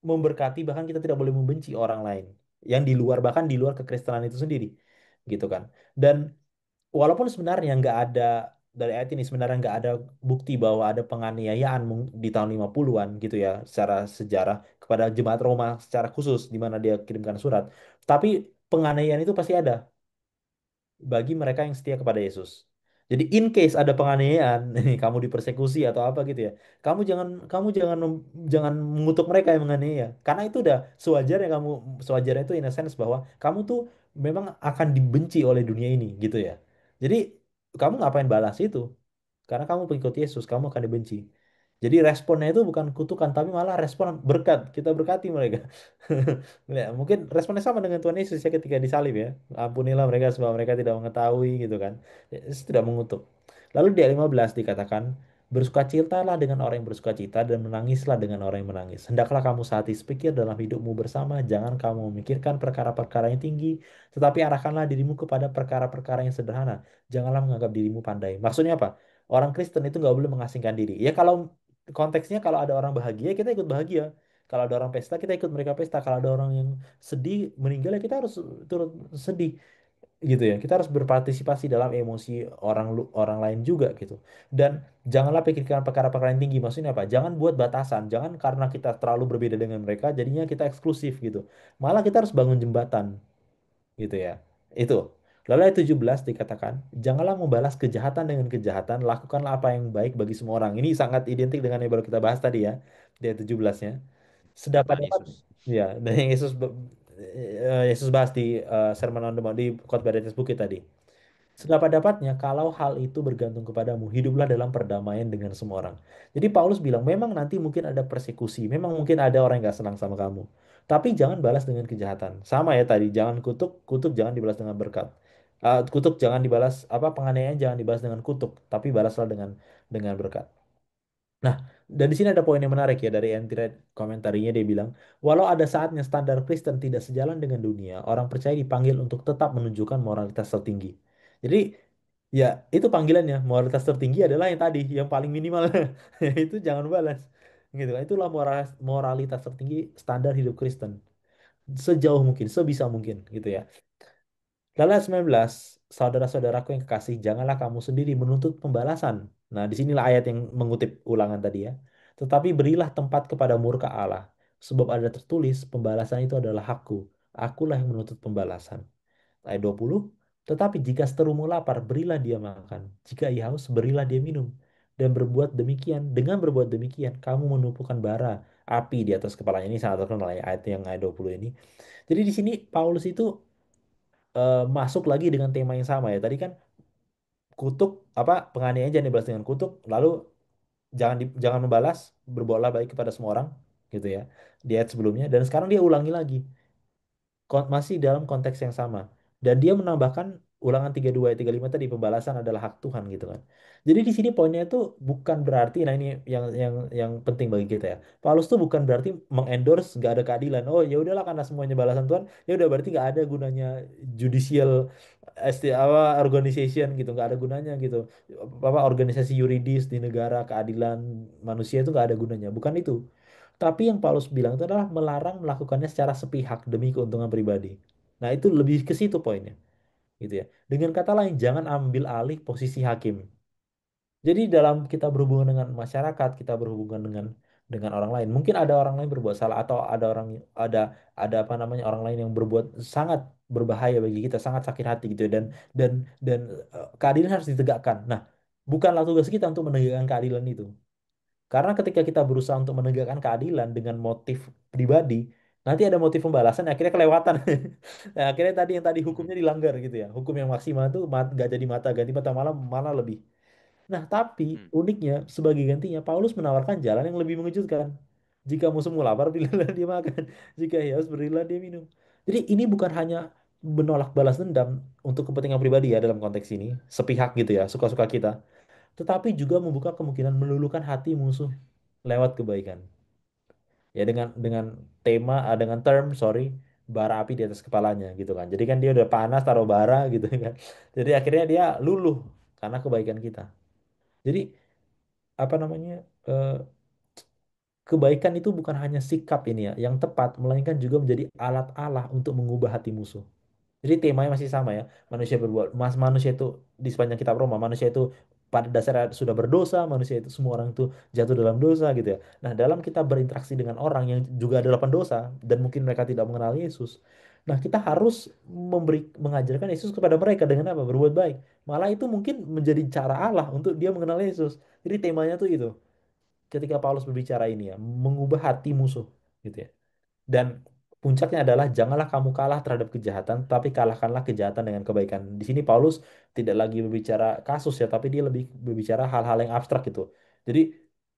memberkati, bahkan kita tidak boleh membenci orang lain. Yang di luar, bahkan di luar kekristenan itu sendiri. Gitu kan. Dan walaupun sebenarnya nggak ada dari ayat ini sebenarnya nggak ada bukti bahwa ada penganiayaan di tahun 50-an gitu ya secara sejarah kepada jemaat Roma secara khusus di mana dia kirimkan surat. Tapi penganiayaan itu pasti ada bagi mereka yang setia kepada Yesus. Jadi in case ada penganiayaan, nih kamu dipersekusi atau apa gitu ya, kamu jangan mengutuk mereka yang menganiaya, karena itu udah sewajarnya itu in a sense bahwa kamu tuh memang akan dibenci oleh dunia ini gitu ya. Jadi kamu ngapain balas itu? Karena kamu pengikut Yesus, kamu akan dibenci. Jadi responnya itu bukan kutukan, tapi malah respon berkat. Kita berkati mereka. Ya, mungkin responnya sama dengan Tuhan Yesus ya ketika disalib ya. Ampunilah mereka sebab mereka tidak mengetahui gitu kan. Yesus tidak mengutuk. Lalu di ayat 15 dikatakan, bersukacitalah dengan orang yang bersukacita dan menangislah dengan orang yang menangis. Hendaklah kamu sehati sepikir dalam hidupmu bersama. Jangan kamu memikirkan perkara-perkara yang tinggi, tetapi arahkanlah dirimu kepada perkara-perkara yang sederhana. Janganlah menganggap dirimu pandai. Maksudnya apa? Orang Kristen itu nggak boleh mengasingkan diri. Ya kalau konteksnya kalau ada orang bahagia kita ikut bahagia. Kalau ada orang pesta kita ikut mereka pesta. Kalau ada orang yang sedih meninggal ya kita harus turut sedih gitu ya. Kita harus berpartisipasi dalam emosi orang lain juga gitu. Dan janganlah pikirkan perkara-perkara yang tinggi. Maksudnya apa? Jangan buat batasan. Jangan karena kita terlalu berbeda dengan mereka jadinya kita eksklusif gitu. Malah kita harus bangun jembatan gitu ya. Itu. Lalu ayat 17 dikatakan, janganlah membalas kejahatan dengan kejahatan, lakukanlah apa yang baik bagi semua orang. Ini sangat identik dengan yang baru kita bahas tadi ya, di ayat 17-nya. Sedapat Perkataan dapat, Yesus. ya, dan yang Yesus bahas di Sermon on the Mount, di khotbah di atas bukit tadi. Sedapat dapatnya, kalau hal itu bergantung kepadamu, hiduplah dalam perdamaian dengan semua orang. Jadi Paulus bilang, memang nanti mungkin ada persekusi, memang mungkin ada orang yang gak senang sama kamu. Tapi jangan balas dengan kejahatan. Sama ya tadi, jangan kutuk, kutuk jangan dibalas dengan berkat. Kutuk jangan dibalas, apa penganiayaan jangan dibalas dengan kutuk, tapi balaslah dengan berkat. Nah, dan di sini ada poin yang menarik ya dari anti-red komentarinya dia bilang, walau ada saatnya standar Kristen tidak sejalan dengan dunia, orang percaya dipanggil untuk tetap menunjukkan moralitas tertinggi. Jadi ya itu panggilannya, moralitas tertinggi adalah yang tadi, yang paling minimal, itu jangan balas. Gitu kan. Itulah moralitas tertinggi standar hidup Kristen. Sejauh mungkin, sebisa mungkin gitu ya. Lalu ayat 19, saudara-saudaraku yang kekasih, janganlah kamu sendiri menuntut pembalasan. Nah, disinilah ayat yang mengutip ulangan tadi ya. Tetapi berilah tempat kepada murka Allah. Sebab ada tertulis, pembalasan itu adalah hakku. Akulah yang menuntut pembalasan. Ayat 20, tetapi jika seterumu lapar, berilah dia makan. Jika ia haus, berilah dia minum. Dan dengan berbuat demikian, kamu menumpukan bara api di atas kepalanya. Ini sangat terkenal ya, ayat yang ayat 20 ini. Jadi di sini Paulus itu masuk lagi dengan tema yang sama ya. Tadi kan kutuk apa penganiayaan jangan dibalas dengan kutuk, lalu jangan membalas, berbuatlah baik kepada semua orang gitu ya. Di ayat sebelumnya dan sekarang dia ulangi lagi masih dalam konteks yang sama. Dan dia menambahkan Ulangan 32 ayat 35 tadi pembalasan adalah hak Tuhan gitu kan. Jadi di sini poinnya itu bukan berarti, nah ini yang penting bagi kita ya. Paulus tuh bukan berarti mengendorse gak ada keadilan. Oh ya udahlah karena semuanya balasan Tuhan, ya udah berarti gak ada gunanya judicial apa organization gitu, nggak ada gunanya gitu. Apa organisasi yuridis di negara keadilan manusia itu nggak ada gunanya. Bukan itu. Tapi yang Paulus bilang itu adalah melarang melakukannya secara sepihak demi keuntungan pribadi. Nah, itu lebih ke situ poinnya, gitu ya. Dengan kata lain, jangan ambil alih posisi hakim. Jadi dalam kita berhubungan dengan masyarakat, kita berhubungan dengan orang lain. Mungkin ada orang lain berbuat salah atau ada ada apa namanya orang lain yang berbuat sangat berbahaya bagi kita, sangat sakit hati gitu ya. Dan dan keadilan harus ditegakkan. Nah, bukanlah tugas kita untuk menegakkan keadilan itu. Karena ketika kita berusaha untuk menegakkan keadilan dengan motif pribadi, nanti ada motif pembalasan, akhirnya kelewatan. Nah, akhirnya tadi yang tadi hukumnya dilanggar gitu ya. Hukum yang maksimal itu nggak jadi mata ganti mata, malah malah lebih. Nah, tapi Hmm. uniknya sebagai gantinya Paulus menawarkan jalan yang lebih mengejutkan. Jika musuhmu lapar, berilah dia makan. Jika haus, berilah dia minum. Jadi ini bukan hanya menolak balas dendam untuk kepentingan pribadi ya dalam konteks ini, sepihak gitu ya, suka-suka kita, tetapi juga membuka kemungkinan meluluhkan hati musuh lewat kebaikan. Ya dengan tema, dengan term, sorry, bara api di atas kepalanya gitu kan. Jadi kan dia udah panas taruh bara gitu kan. Jadi akhirnya dia luluh karena kebaikan kita. Jadi apa namanya eh, kebaikan itu bukan hanya sikap ini ya yang tepat, melainkan juga menjadi alat Allah untuk mengubah hati musuh. Jadi temanya masih sama ya. Manusia berbuat, manusia itu di sepanjang kitab Roma, manusia itu pada dasarnya sudah berdosa, manusia itu semua orang itu jatuh dalam dosa gitu ya. Nah, dalam kita berinteraksi dengan orang yang juga adalah pendosa dan mungkin mereka tidak mengenal Yesus. Nah, kita harus mengajarkan Yesus kepada mereka dengan apa? Berbuat baik. Malah itu mungkin menjadi cara Allah untuk dia mengenal Yesus. Jadi temanya tuh itu. Ketika Paulus berbicara ini ya, mengubah hati musuh gitu ya. Dan puncaknya adalah janganlah kamu kalah terhadap kejahatan, tapi kalahkanlah kejahatan dengan kebaikan. Di sini Paulus tidak lagi berbicara kasus ya, tapi dia lebih berbicara hal-hal yang abstrak gitu. Jadi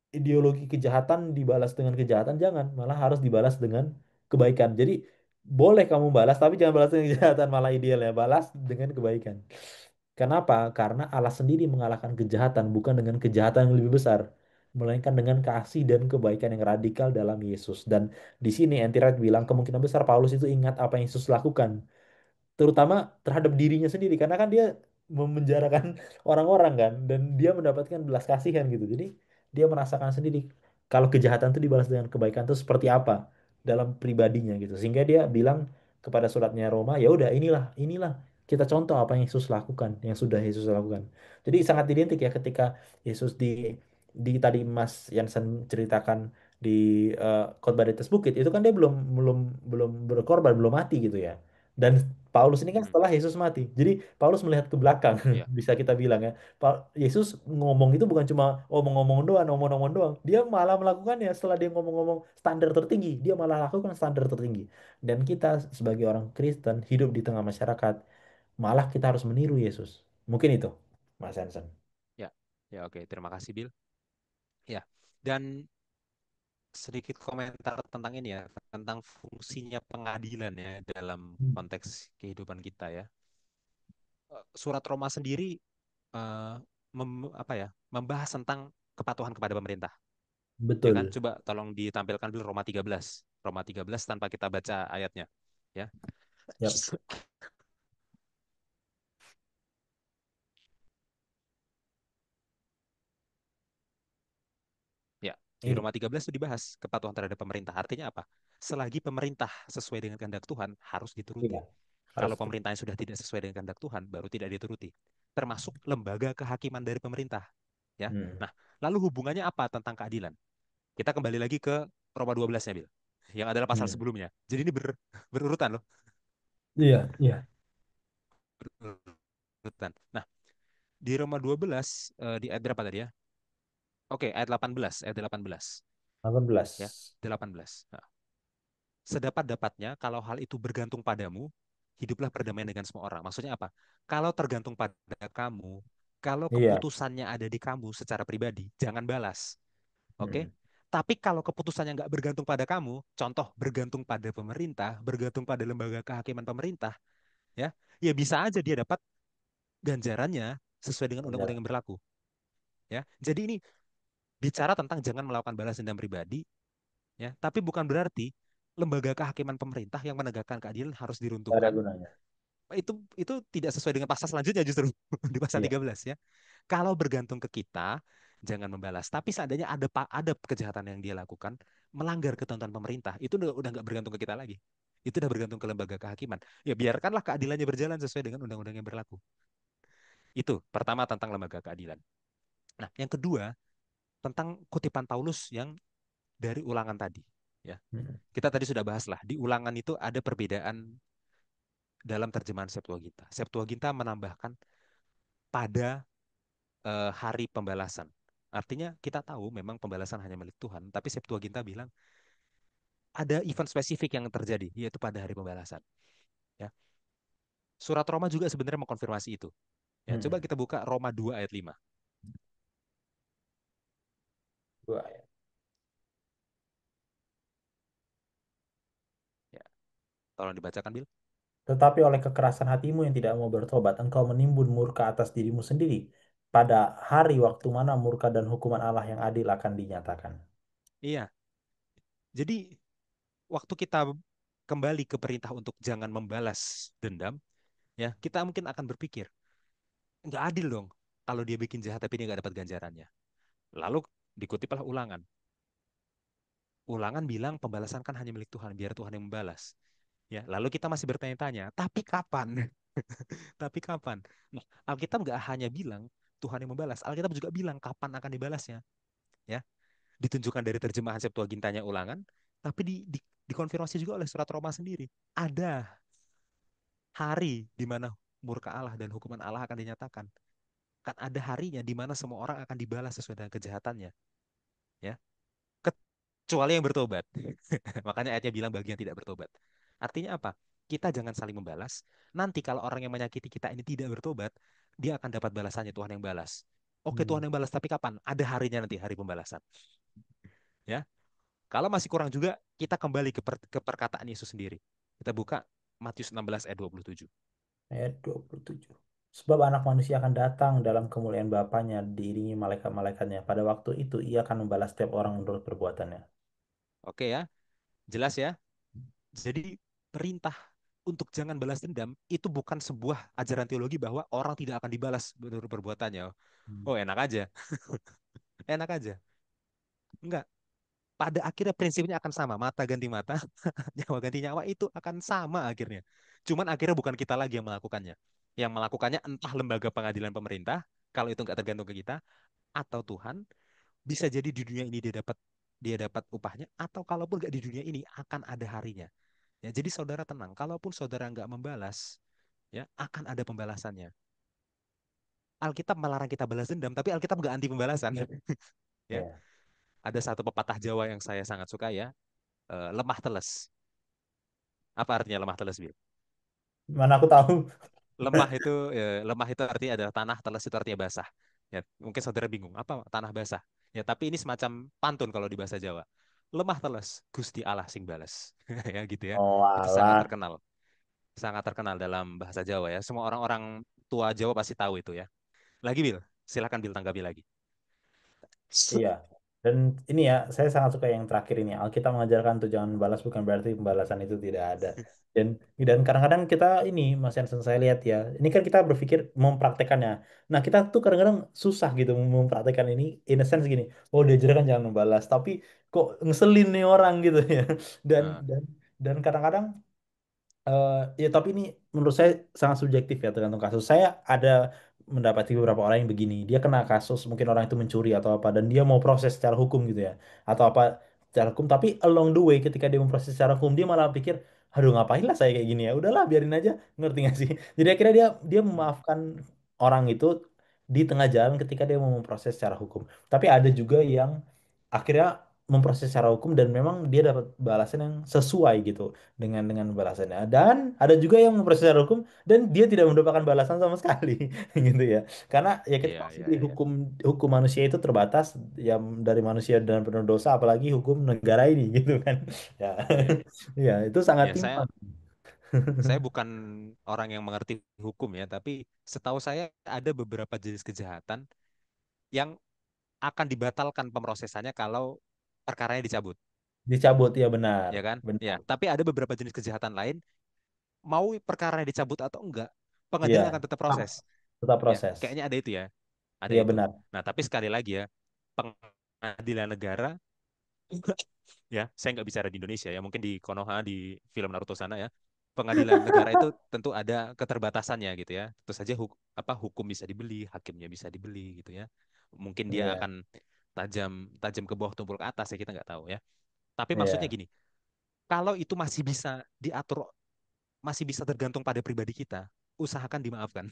ideologi kejahatan dibalas dengan kejahatan, jangan, malah harus dibalas dengan kebaikan. Jadi boleh kamu balas, tapi jangan balas dengan kejahatan, malah ideal ya, balas dengan kebaikan. Kenapa? Karena Allah sendiri mengalahkan kejahatan bukan dengan kejahatan yang lebih besar, melainkan dengan kasih dan kebaikan yang radikal dalam Yesus. Dan di sini Anti Wright bilang kemungkinan besar Paulus itu ingat apa yang Yesus lakukan, terutama terhadap dirinya sendiri karena kan dia memenjarakan orang-orang kan dan dia mendapatkan belas kasihan gitu. Jadi dia merasakan sendiri kalau kejahatan itu dibalas dengan kebaikan itu seperti apa dalam pribadinya gitu. Sehingga dia bilang kepada suratnya Roma, ya udah inilah inilah kita contoh apa yang Yesus lakukan, yang sudah Yesus lakukan. Jadi sangat identik ya ketika Yesus di tadi Mas Yansen ceritakan di khotbah di atas bukit itu kan dia belum belum belum berkorban, belum mati gitu ya. Dan Paulus ini kan Hmm. setelah Yesus mati. Jadi Paulus melihat ke belakang, Iya. bisa kita bilang ya. Yesus ngomong itu bukan cuma omong-omong doang, omong-omong doang. Dia malah melakukannya setelah dia ngomong-ngomong standar tertinggi. Dia malah lakukan standar tertinggi. Dan kita sebagai orang Kristen hidup di tengah masyarakat, malah kita harus meniru Yesus. Mungkin itu, Mas Hansen. Ya. Ya, oke. Terima kasih, Bill. Ya. Dan sedikit komentar tentang ini ya, tentang fungsinya pengadilan ya dalam Hmm. konteks kehidupan kita ya. Surat Roma sendiri apa ya, membahas tentang kepatuhan kepada pemerintah. Ya kan? Betul. Coba tolong ditampilkan dulu Roma 13. Roma 13 tanpa kita baca ayatnya. Ya. Yap. Ya, di Ini. Roma 13 itu dibahas kepatuhan terhadap pemerintah. Artinya apa? Selagi pemerintah sesuai dengan kehendak Tuhan, harus dituruti. Iya. Harus. Kalau pemerintahnya sudah tidak sesuai dengan kehendak Tuhan, baru tidak dituruti. Termasuk lembaga kehakiman dari pemerintah. Ya. Hmm. Nah, lalu hubungannya apa tentang keadilan? Kita kembali lagi ke Roma 12-nya, Bil. Yang adalah pasal Hmm. sebelumnya. Jadi ini berurutan loh. Iya, iya. Berurutan. Nah, di Roma 12, di ayat berapa tadi ya? Oke, ayat 18. Ayat 18. 18. Ya, 18. Nah, sedapat-dapatnya kalau hal itu bergantung padamu, hiduplah berdamaian dengan semua orang. Maksudnya apa? Kalau tergantung pada kamu, kalau Iya. keputusannya ada di kamu secara pribadi, jangan balas. Oke? Hmm. Tapi kalau keputusannya nggak bergantung pada kamu, contoh bergantung pada pemerintah, bergantung pada lembaga kehakiman pemerintah, ya, ya bisa aja dia dapat ganjarannya sesuai dengan undang-undang Ganjaran. yang berlaku. Ya, jadi ini bicara tentang jangan melakukan balas dendam pribadi, ya, tapi bukan berarti lembaga kehakiman pemerintah yang menegakkan keadilan harus Gak ada diruntuhkan. gunanya. Itu tidak sesuai dengan pasal selanjutnya justru di pasal Iya. 13 ya. Kalau bergantung ke kita, jangan membalas. Tapi seandainya ada kejahatan yang dia lakukan melanggar ketentuan pemerintah, itu udah nggak bergantung ke kita lagi. Itu udah bergantung ke lembaga kehakiman. Ya biarkanlah keadilannya berjalan sesuai dengan undang-undang yang berlaku. Itu pertama tentang lembaga keadilan. Nah, yang kedua tentang kutipan Paulus yang dari ulangan tadi. Ya, Mm. kita tadi sudah bahas lah. Di ulangan itu ada perbedaan dalam terjemahan Septuaginta. Septuaginta menambahkan pada hari pembalasan. Artinya kita tahu memang pembalasan hanya milik Tuhan, tapi Septuaginta bilang ada event spesifik yang terjadi, yaitu pada hari pembalasan. Ya. Surat Roma juga sebenarnya mengkonfirmasi itu. Ya, coba Mm. kita buka Roma 2 ayat 5. Dua ya. Ya, tolong dibacakan, Bil. Tetapi oleh kekerasan hatimu yang tidak mau bertobat, engkau menimbun murka atas dirimu sendiri. Pada hari waktu mana murka dan hukuman Allah yang adil akan dinyatakan. Iya, jadi waktu kita kembali ke perintah untuk jangan membalas dendam, ya kita mungkin akan berpikir, nggak adil dong kalau dia bikin jahat tapi dia nggak dapat ganjarannya. Lalu dikutiplah ulangan. Ulangan bilang pembalasan kan hanya milik Tuhan, biar Tuhan yang membalas. Ya, lalu kita masih bertanya-tanya, tapi kapan? Tapi kapan? Nah, Alkitab nggak hanya bilang Tuhan yang membalas, Alkitab juga bilang kapan akan dibalasnya. Ya, ditunjukkan dari terjemahan Septuagintanya ulangan, tapi dikonfirmasi juga oleh surat Roma sendiri. Ada hari di mana murka Allah dan hukuman Allah akan dinyatakan. Kan ada harinya di mana semua orang akan dibalas sesuai dengan kejahatannya. Ya, kecuali yang bertobat. Makanya ayatnya bilang bagi yang tidak bertobat. Artinya apa? Kita jangan saling membalas. Nanti kalau orang yang menyakiti kita ini tidak bertobat, dia akan dapat balasannya Tuhan yang balas. Oke, Tuhan Hmm. yang balas, tapi kapan? Ada harinya nanti hari pembalasan. Ya, kalau masih kurang juga, kita kembali ke perkataan Yesus sendiri. Kita buka Matius 16 ayat 27. Ayat 27. Sebab anak manusia akan datang dalam kemuliaan Bapaknya diiringi malaikat-malaikatnya. Pada waktu itu ia akan membalas setiap orang menurut perbuatannya. Oke ya, jelas ya. Jadi perintah untuk jangan balas dendam itu bukan sebuah ajaran teologi bahwa orang tidak akan dibalas menurut perbuatannya. Hmm. Oh, enak aja. Enak aja. Enggak. Pada akhirnya prinsipnya akan sama. Mata ganti mata, nyawa ganti nyawa itu akan sama akhirnya. Cuman akhirnya bukan kita lagi yang melakukannya. Yang melakukannya entah lembaga pengadilan pemerintah, kalau itu nggak tergantung ke kita, atau Tuhan, bisa jadi di dunia ini dia dapat upahnya, atau kalaupun nggak di dunia ini akan ada harinya. Ya, jadi saudara tenang, kalaupun saudara nggak membalas, ya akan ada pembalasannya. Alkitab melarang kita balas dendam, tapi Alkitab nggak anti pembalasan. Ya, Ya. ada satu pepatah Jawa yang saya sangat suka ya, lemah teles. Apa artinya lemah teles, Bil? Mana aku tahu. Lemah itu artinya adalah tanah, teles itu artinya basah. Ya, mungkin saudara bingung, apa tanah basah? Ya, tapi ini semacam pantun kalau di bahasa Jawa. Lemah teles, Gusti Allah sing bales. Ya gitu ya. Oh Itu sangat alah. terkenal. Sangat terkenal dalam bahasa Jawa ya. Semua orang-orang tua Jawa pasti tahu itu ya. Lagi, Bil. Silakan Bil tanggapi lagi. Iya. Dan ini ya, saya sangat suka yang terakhir ini. Alkitab mengajarkan untuk jangan balas bukan berarti pembalasan itu tidak ada. Dan dan kadang-kadang kita ini, Mas Yansen saya lihat ya, ini kan kita berpikir mempraktekannya. Nah, kita tuh kadang-kadang susah gitu mempraktekkan ini in a sense gini. Oh, diajarkan jangan membalas, tapi kok ngeselin nih orang gitu ya. Dan Nah, dan dan kadang-kadang ya tapi ini menurut saya sangat subjektif ya tergantung kasus. Saya ada mendapati beberapa orang yang begini, dia kena kasus mungkin orang itu mencuri atau apa dan dia mau proses secara hukum gitu ya atau apa secara hukum tapi along the way ketika dia memproses secara hukum dia malah pikir aduh ngapain lah saya kayak gini ya udahlah biarin aja ngerti gak sih jadi akhirnya dia hmm, memaafkan orang itu di tengah jalan ketika dia mau memproses secara hukum tapi ada juga yang akhirnya memproses secara hukum dan memang dia dapat balasan yang sesuai gitu dengan balasannya. Dan ada juga yang memproses secara hukum dan dia tidak mendapatkan balasan sama sekali gitu ya. Karena ya kita iya, tahu iya, sendiri iya. hukum hukum manusia itu terbatas ya dari manusia dan penuh dosa apalagi hukum negara ini gitu kan. Ya. Iya. Ya, itu sangat Ya, saya timpang. Saya bukan orang yang mengerti hukum ya, tapi setahu saya ada beberapa jenis kejahatan yang akan dibatalkan pemrosesannya kalau perkaranya dicabut, Dicabut ya, benar. ya kan? Ya, Benar. tapi ada beberapa jenis kejahatan lain, mau perkaranya dicabut atau enggak, Iya, pengadilan akan tetap tetap, proses. tetap Ya, proses. kayaknya ada itu ya, ada Iya, itu. benar. Nah, tapi sekali lagi ya, pengadilan negara, ya, saya nggak bicara di Indonesia ya, mungkin di Konoha di film Naruto sana ya. Pengadilan negara itu tentu ada keterbatasannya gitu ya. Tentu saja hukum bisa dibeli, hakimnya bisa dibeli gitu ya. Mungkin dia Iya, akan tajam tajam ke bawah tumpul ke atas ya, kita nggak tahu ya. Tapi maksudnya iya, gini, kalau itu masih bisa diatur, masih bisa tergantung pada pribadi kita, usahakan dimaafkan.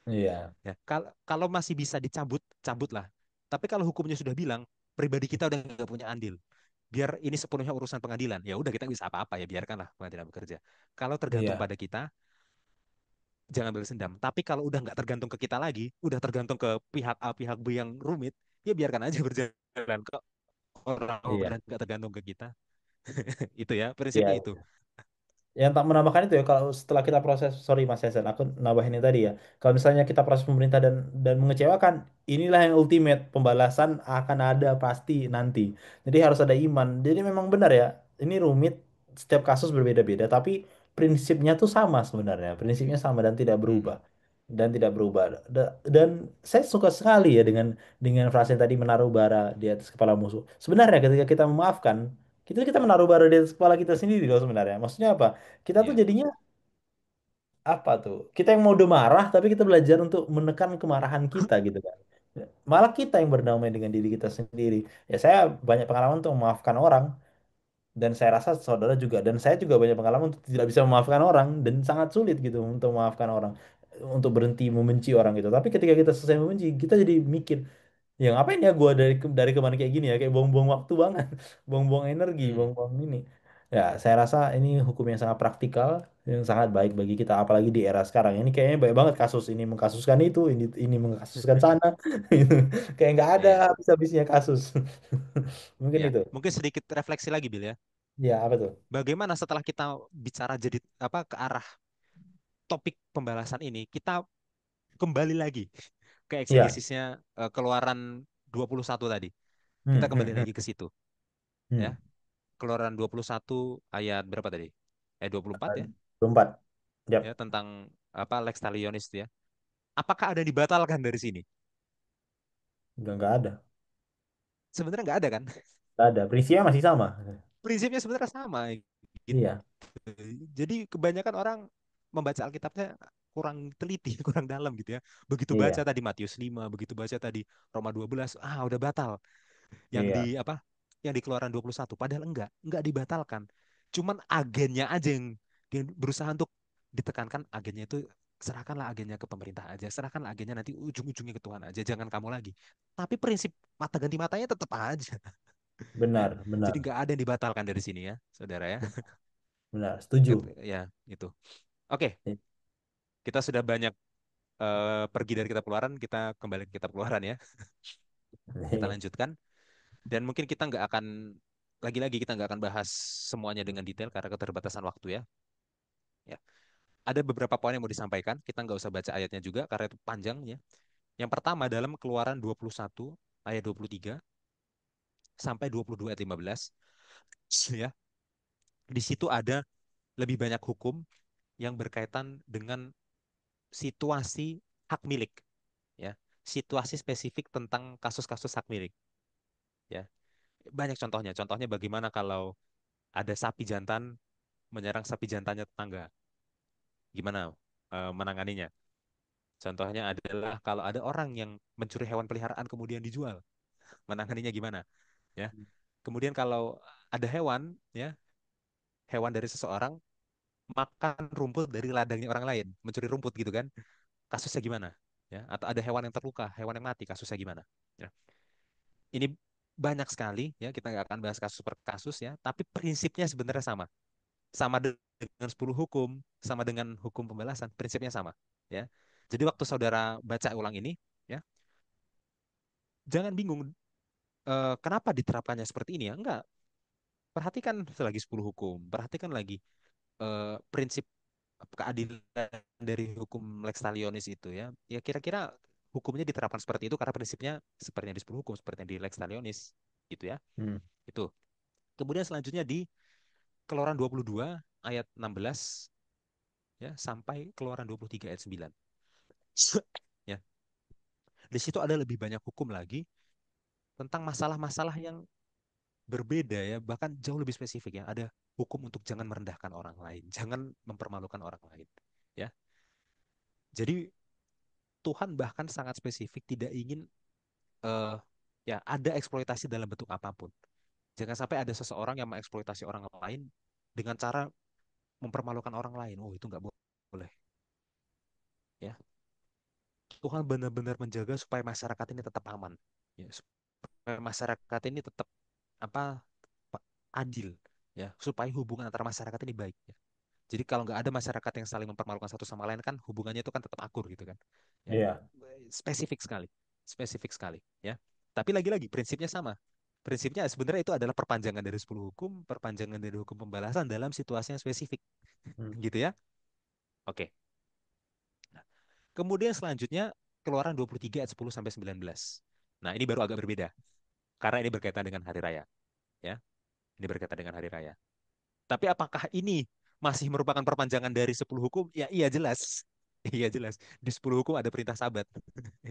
iya, Ya, kalau masih bisa dicabut, cabutlah. Tapi kalau hukumnya sudah bilang pribadi kita udah nggak punya andil, biar ini sepenuhnya urusan pengadilan. Ya udah kita nggak bisa apa-apa ya, biarkanlah pengadilan bekerja. Kalau tergantung iya, pada kita, jangan balas dendam. Tapi kalau udah nggak tergantung ke kita lagi, udah tergantung ke pihak A, pihak B yang rumit, ya biarkan aja berjalan ke orang iya, udah nggak tergantung ke kita. Itu ya, prinsipnya iya. itu. Yang tak menambahkan itu ya, kalau setelah kita proses, sorry Mas Hasan, aku nambahin ini tadi ya. Kalau misalnya kita proses pemerintah dan mengecewakan, inilah yang ultimate, pembalasan akan ada pasti nanti. Jadi harus ada iman. Jadi memang benar ya, ini rumit, setiap kasus berbeda-beda, tapi prinsipnya tuh sama sebenarnya. Prinsipnya sama dan tidak berubah. Mhm. Dan tidak berubah. Dan saya suka sekali ya dengan frase yang tadi, menaruh bara di atas kepala musuh. Sebenarnya ketika kita memaafkan, kita menaruh bara di atas kepala kita sendiri loh sebenarnya. Maksudnya apa? Kita tuh Iya, jadinya apa tuh? Kita yang mau udah marah, tapi kita belajar untuk menekan kemarahan kita gitu kan. Malah kita yang berdamai dengan diri kita sendiri. Ya saya banyak pengalaman untuk memaafkan orang, dan saya rasa saudara juga, dan saya juga banyak pengalaman untuk tidak bisa memaafkan orang, dan sangat sulit gitu untuk memaafkan orang, untuk berhenti membenci orang gitu. Tapi ketika kita selesai membenci, kita jadi mikir, ya ngapain ya gue dari kemarin kayak gini ya, kayak buang-buang waktu banget, buang-buang energi, Mhm. buang-buang ini. Ya saya rasa ini hukum yang sangat praktikal, yang sangat baik bagi kita, apalagi di era sekarang ini kayaknya banyak banget kasus, ini mengkasuskan itu, ini mengkasuskan sana. Gitu. Kayak nggak ada Iya, habis-habisnya kasus. Mungkin iya. itu. Mungkin sedikit refleksi lagi, Bil ya. Ya, apa tuh? Bagaimana setelah kita bicara jadi apa ke arah topik pembahasan ini, kita kembali lagi ke Iya. eksegesisnya Keluaran 21 tadi. Kita Hmm, hmm, kembali hmm, lagi ke situ, ya. hmm. Keluaran 21 ayat berapa tadi? 24 ya, 24. Yap. ya tentang apa Lex Talionis itu ya. Apakah ada yang dibatalkan dari sini? Udah nggak ada. Sebenarnya nggak ada kan? Nggak ada. Prinsipnya masih sama. Prinsipnya sebenarnya sama. Gitu. Iya. Jadi kebanyakan orang membaca Alkitabnya kurang teliti, kurang dalam gitu ya. Begitu baca Iya. tadi Matius 5, begitu baca tadi Roma 12, udah batal. Yang di Iya. apa? Yang di Keluaran 21, padahal enggak dibatalkan. Cuman agennya aja yang berusaha untuk ditekankan, agennya itu serahkanlah agennya ke pemerintah aja, serahkanlah agennya nanti ujung-ujungnya ke Tuhan aja, jangan kamu lagi. Tapi prinsip mata ganti matanya tetap aja. Ya. Benar. Jadi Benar. nggak ada yang dibatalkan dari sini ya, saudara ya. Benar. Setuju. Ya, itu. Oke, kita sudah banyak pergi dari kitab Keluaran, kita kembali ke kitab Keluaran ya. Kita Iya. lanjutkan. Dan mungkin kita nggak akan, lagi-lagi kita nggak akan bahas semuanya dengan detail karena keterbatasan waktu ya. Ya. Ada beberapa poin yang mau disampaikan, kita nggak usah baca ayatnya juga karena itu panjang ya. Yang pertama dalam Keluaran 21 ayat 23 sampai 22 ayat 15 ya. Di situ ada lebih banyak hukum yang berkaitan dengan situasi hak milik ya. Situasi spesifik tentang kasus-kasus hak milik ya. Banyak contohnya. Contohnya bagaimana kalau ada sapi jantan menyerang sapi jantannya tetangga. Gimana menanganinya? Contohnya adalah kalau ada orang yang mencuri hewan peliharaan kemudian dijual, menanganinya gimana? Ya. Kemudian kalau ada hewan, ya, hewan dari seseorang makan rumput dari ladangnya orang lain, mencuri rumput gitu kan? Kasusnya gimana? Ya. Atau ada hewan yang terluka, hewan yang mati, kasusnya gimana? Ya. Ini banyak sekali, ya. Kita nggak akan bahas kasus per kasus ya, tapi prinsipnya sebenarnya sama. Sama dengan 10 hukum, sama dengan hukum pembalasan, prinsipnya sama. Ya. Jadi waktu saudara baca ulang ini, ya, jangan bingung kenapa diterapkannya seperti ini ya. Enggak, perhatikan lagi 10 hukum, perhatikan lagi prinsip keadilan dari hukum Lex Talionis itu ya, ya kira-kira hukumnya diterapkan seperti itu karena prinsipnya seperti yang di 10 hukum, seperti yang di Lex Talionis, gitu ya. Hmm. Itu. Kemudian selanjutnya di Keluaran 22 ayat 16 ya sampai Keluaran 23 ayat 9. Ya, di situ ada lebih banyak hukum lagi tentang masalah-masalah yang berbeda ya, bahkan jauh lebih spesifik ya. Ada hukum untuk jangan merendahkan orang lain, jangan mempermalukan orang lain. Ya, jadi Tuhan bahkan sangat spesifik tidak ingin eh, ya ada eksploitasi dalam bentuk apapun. Jangan sampai ada seseorang yang mengeksploitasi orang lain dengan cara mempermalukan orang lain. Oh, itu nggak boleh. Ya, Tuhan benar-benar menjaga supaya masyarakat ini tetap aman. Ya, supaya masyarakat ini tetap apa adil. Ya, supaya hubungan antara masyarakat ini baik. Ya. Jadi kalau nggak ada masyarakat yang saling mempermalukan satu sama lain kan hubungannya itu kan tetap akur gitu kan. Ya, Iya. spesifik sekali, spesifik sekali. Ya, tapi lagi-lagi prinsipnya sama. Prinsipnya sebenarnya itu adalah perpanjangan dari 10 hukum, perpanjangan dari hukum pembalasan dalam situasi yang spesifik, Hmm. gitu ya. Oke. Nah, kemudian selanjutnya Keluaran 23 ayat 10 sampai 19. Nah, ini baru agak berbeda karena ini berkaitan dengan hari raya, ya. Ini berkaitan dengan hari raya. Tapi apakah ini masih merupakan perpanjangan dari 10 hukum? Ya, iya jelas. Iya jelas. Di 10 hukum ada perintah sabat,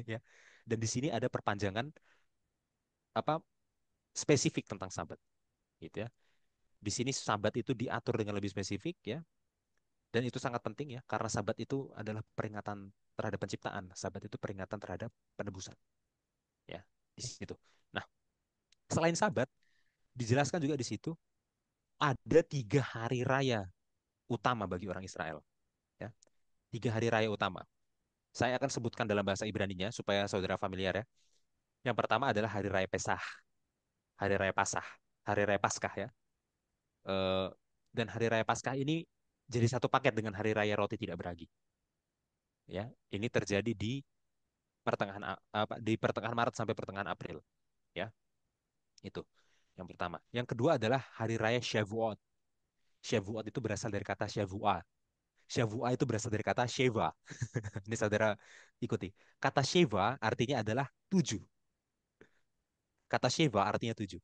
ya. Dan di sini ada perpanjangan apa spesifik tentang sabat, gitu ya. Di sini sabat itu diatur dengan lebih spesifik ya. Dan itu sangat penting ya karena sabat itu adalah peringatan terhadap penciptaan. Sabat itu peringatan terhadap penebusan, ya. Di situ. Nah, selain sabat dijelaskan juga di situ ada 3 hari raya utama bagi orang Israel, ya. 3 hari raya utama. Saya akan sebutkan dalam bahasa Ibraninya supaya saudara familiar ya. Yang pertama adalah hari raya Pesah, hari raya Pasah, hari raya Paskah ya. Eh, dan hari raya Paskah ini jadi satu paket dengan hari raya roti tidak beragi. Ya, ini terjadi di di pertengahan Maret sampai pertengahan April. Ya, itu yang pertama. Yang kedua adalah hari raya Shavuot. Shavuot itu berasal dari kata Shavua. Shavua itu berasal dari kata Sheva. Ini saudara ikuti. Kata Sheva artinya adalah 7. Kata Sheva artinya 7.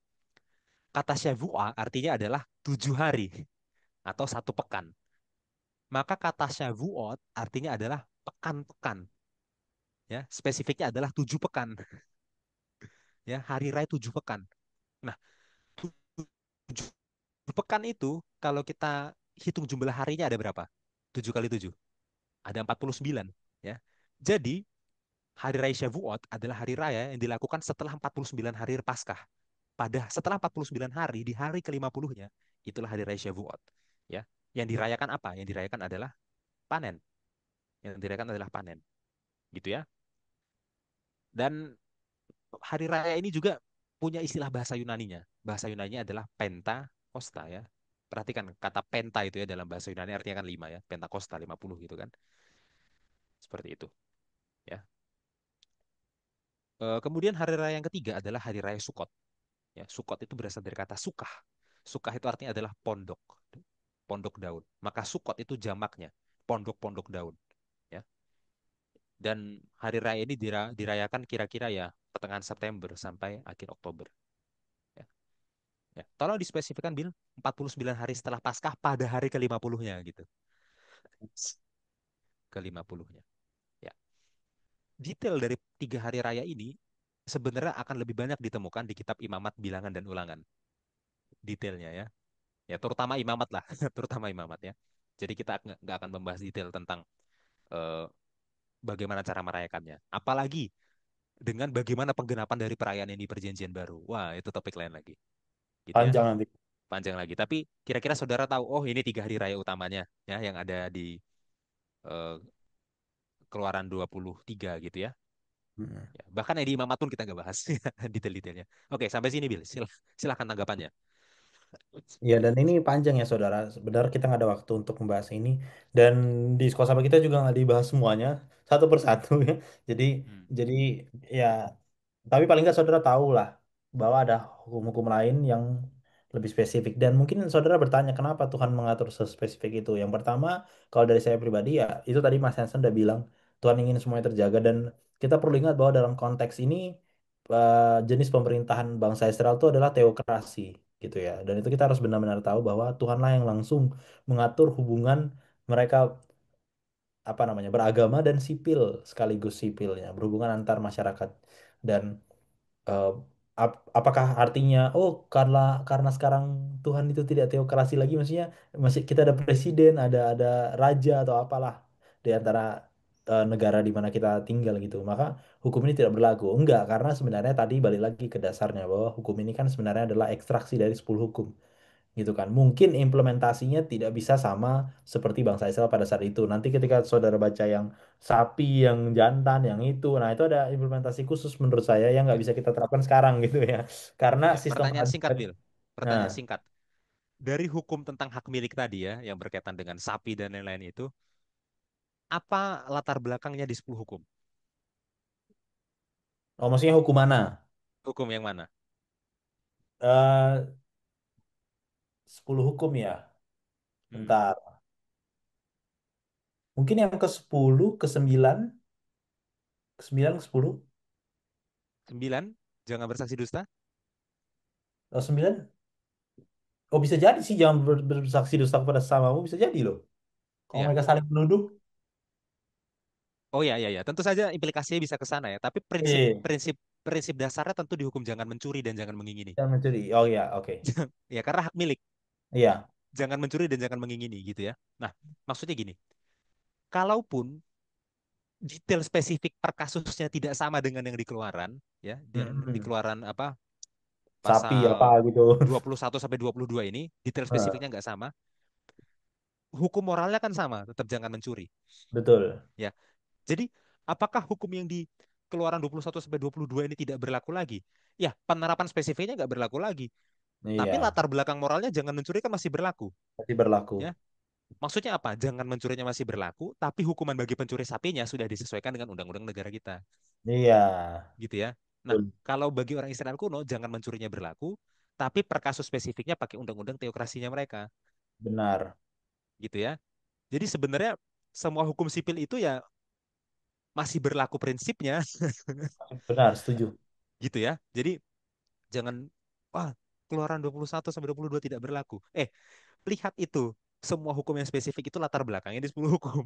Kata Shavua artinya adalah 7 hari atau 1 pekan. Maka kata Shavuot artinya adalah pekan-pekan. Ya, spesifiknya adalah 7 pekan. Ya, hari raya 7 pekan. Nah, 7 pekan itu kalau kita hitung jumlah harinya ada berapa? 7 kali 7. Ada 49. Ya. Jadi, hari raya Shavuot adalah hari raya yang dilakukan setelah 49 hari Paskah. Setelah 49 hari, di hari ke-50-nya, itulah hari raya Shavuot. Ya. Yang dirayakan apa? Yang dirayakan adalah panen. Yang dirayakan adalah panen. Gitu ya. Dan hari raya ini juga punya istilah bahasa Yunaninya. Bahasa Yunaninya adalah Pentakosta ya. Perhatikan kata penta itu ya dalam bahasa Yunani artinya kan 5 ya. Pentakosta 50 gitu kan. Seperti itu ya. Kemudian hari raya yang ketiga adalah hari raya Sukot. Ya, Sukot itu berasal dari kata sukah. Sukah itu artinya adalah pondok. Pondok daun. Maka Sukot itu jamaknya. Pondok-pondok daun. Ya. Dan hari raya ini dirayakan kira-kira ya pertengahan September sampai akhir Oktober. Ya. Ya. Tolong dispesifikkan, Bil, 49 hari setelah Paskah pada hari ke-50-nya gitu. Ke-50-nya. Ya. Detail dari 3 hari raya ini sebenarnya akan lebih banyak ditemukan di kitab Imamat, Bilangan, dan Ulangan. Detailnya ya. Ya, terutama Imamat lah. Terutama Imamat ya. Jadi kita nggak akan membahas detail tentang eh, bagaimana cara merayakannya. Apalagi dengan bagaimana penggenapan dari perayaan ini perjanjian baru. Wah, itu topik lain lagi. Gitu ya. Panjang nanti. Panjang lagi. Tapi kira-kira saudara tahu, oh ini 3 hari raya utamanya ya yang ada di eh, Keluaran 23 gitu ya. Hmm. Ya, bahkan yang di Imamat pun kita nggak bahas detail-detailnya. Oke, sampai sini Bil. Silahkan tanggapannya. Ya, dan ini panjang ya saudara. Sebenarnya kita nggak ada waktu untuk membahas ini. Dan di sekolah sama kita juga nggak dibahas semuanya satu persatu ya. Jadi, Hmm. jadi ya. Tapi paling nggak saudara tahu lah bahwa ada hukum-hukum lain yang lebih spesifik. Dan mungkin saudara bertanya kenapa Tuhan mengatur sespesifik itu. Yang pertama, kalau dari saya pribadi ya, itu tadi Mas Hansen udah bilang, Tuhan ingin semuanya terjaga. Dan kita perlu ingat bahwa dalam konteks ini, jenis pemerintahan bangsa Israel itu adalah teokrasi gitu ya. Dan itu kita harus benar-benar tahu bahwa Tuhanlah yang langsung mengatur hubungan mereka apa namanya beragama dan sipil sekaligus sipilnya berhubungan antar masyarakat dan eh, apakah artinya oh karena sekarang Tuhan itu tidak teokrasi lagi maksudnya masih kita ada presiden ada raja atau apalah di antara negara di mana kita tinggal gitu maka hukum ini tidak berlaku enggak karena sebenarnya tadi balik lagi ke dasarnya bahwa hukum ini kan sebenarnya adalah ekstraksi dari 10 hukum gitu kan. Mungkin implementasinya tidak bisa sama seperti bangsa Israel pada saat itu. Nanti ketika saudara baca yang sapi, yang jantan, yang itu, nah itu ada implementasi khusus menurut saya yang nggak bisa kita terapkan sekarang gitu ya. Karena Ya, sistem pertanyaan singkat, peradilan, Bill. nah, Pertanyaan singkat. Dari hukum tentang hak milik tadi ya, yang berkaitan dengan sapi dan lain-lain itu, apa latar belakangnya di 10 hukum? oh maksudnya hukum mana? Hukum yang mana? 10 hukum ya. Hmm. Bentar. Mungkin yang ke 10, ke 9, ke 9, ke 10. 9, jangan bersaksi dusta. Oh 9. Oh bisa jadi sih jangan bersaksi dusta kepada sesamamu bisa jadi loh. Kalau Ya. mereka saling menuduh, Oh ya, ya, ya. Tentu saja implikasinya bisa ke sana ya. Tapi prinsip eh, prinsip prinsip dasarnya tentu di hukum jangan mencuri dan jangan mengingini. jangan mencuri. Oh ya, oke. Ya, karena hak milik. Iya. Jangan mencuri dan jangan mengingini gitu ya. Nah, maksudnya gini. Kalaupun detail spesifik per kasusnya tidak sama dengan yang di keluaran, ya, di Mm-mm. keluaran apa Sapi apa pasal gitu. 21 sampai 22 ini, detail Nah, spesifiknya nggak sama, hukum moralnya kan sama, tetap jangan mencuri, betul. ya. Jadi, apakah hukum yang di keluaran 21 sampai 22 ini tidak berlaku lagi? Ya, penerapan spesifiknya nggak berlaku lagi. Tapi Iya, latar belakang moralnya jangan mencuri kan masih berlaku, masih berlaku. ya. Maksudnya apa? Jangan mencurinya masih berlaku, tapi hukuman bagi pencuri sapinya sudah disesuaikan dengan undang-undang negara kita, Iya, gitu ya. Nah, betul. kalau bagi orang Israel kuno, jangan mencurinya berlaku, tapi per kasus spesifiknya pakai undang-undang teokrasinya mereka, Benar. gitu ya. Jadi sebenarnya semua hukum sipil itu ya masih berlaku prinsipnya, Benar, setuju. gitu ya. Jadi jangan, wah, keluaran 21 sampai 22 tidak berlaku. Lihat itu, semua hukum yang spesifik itu latar belakangnya di 10 hukum.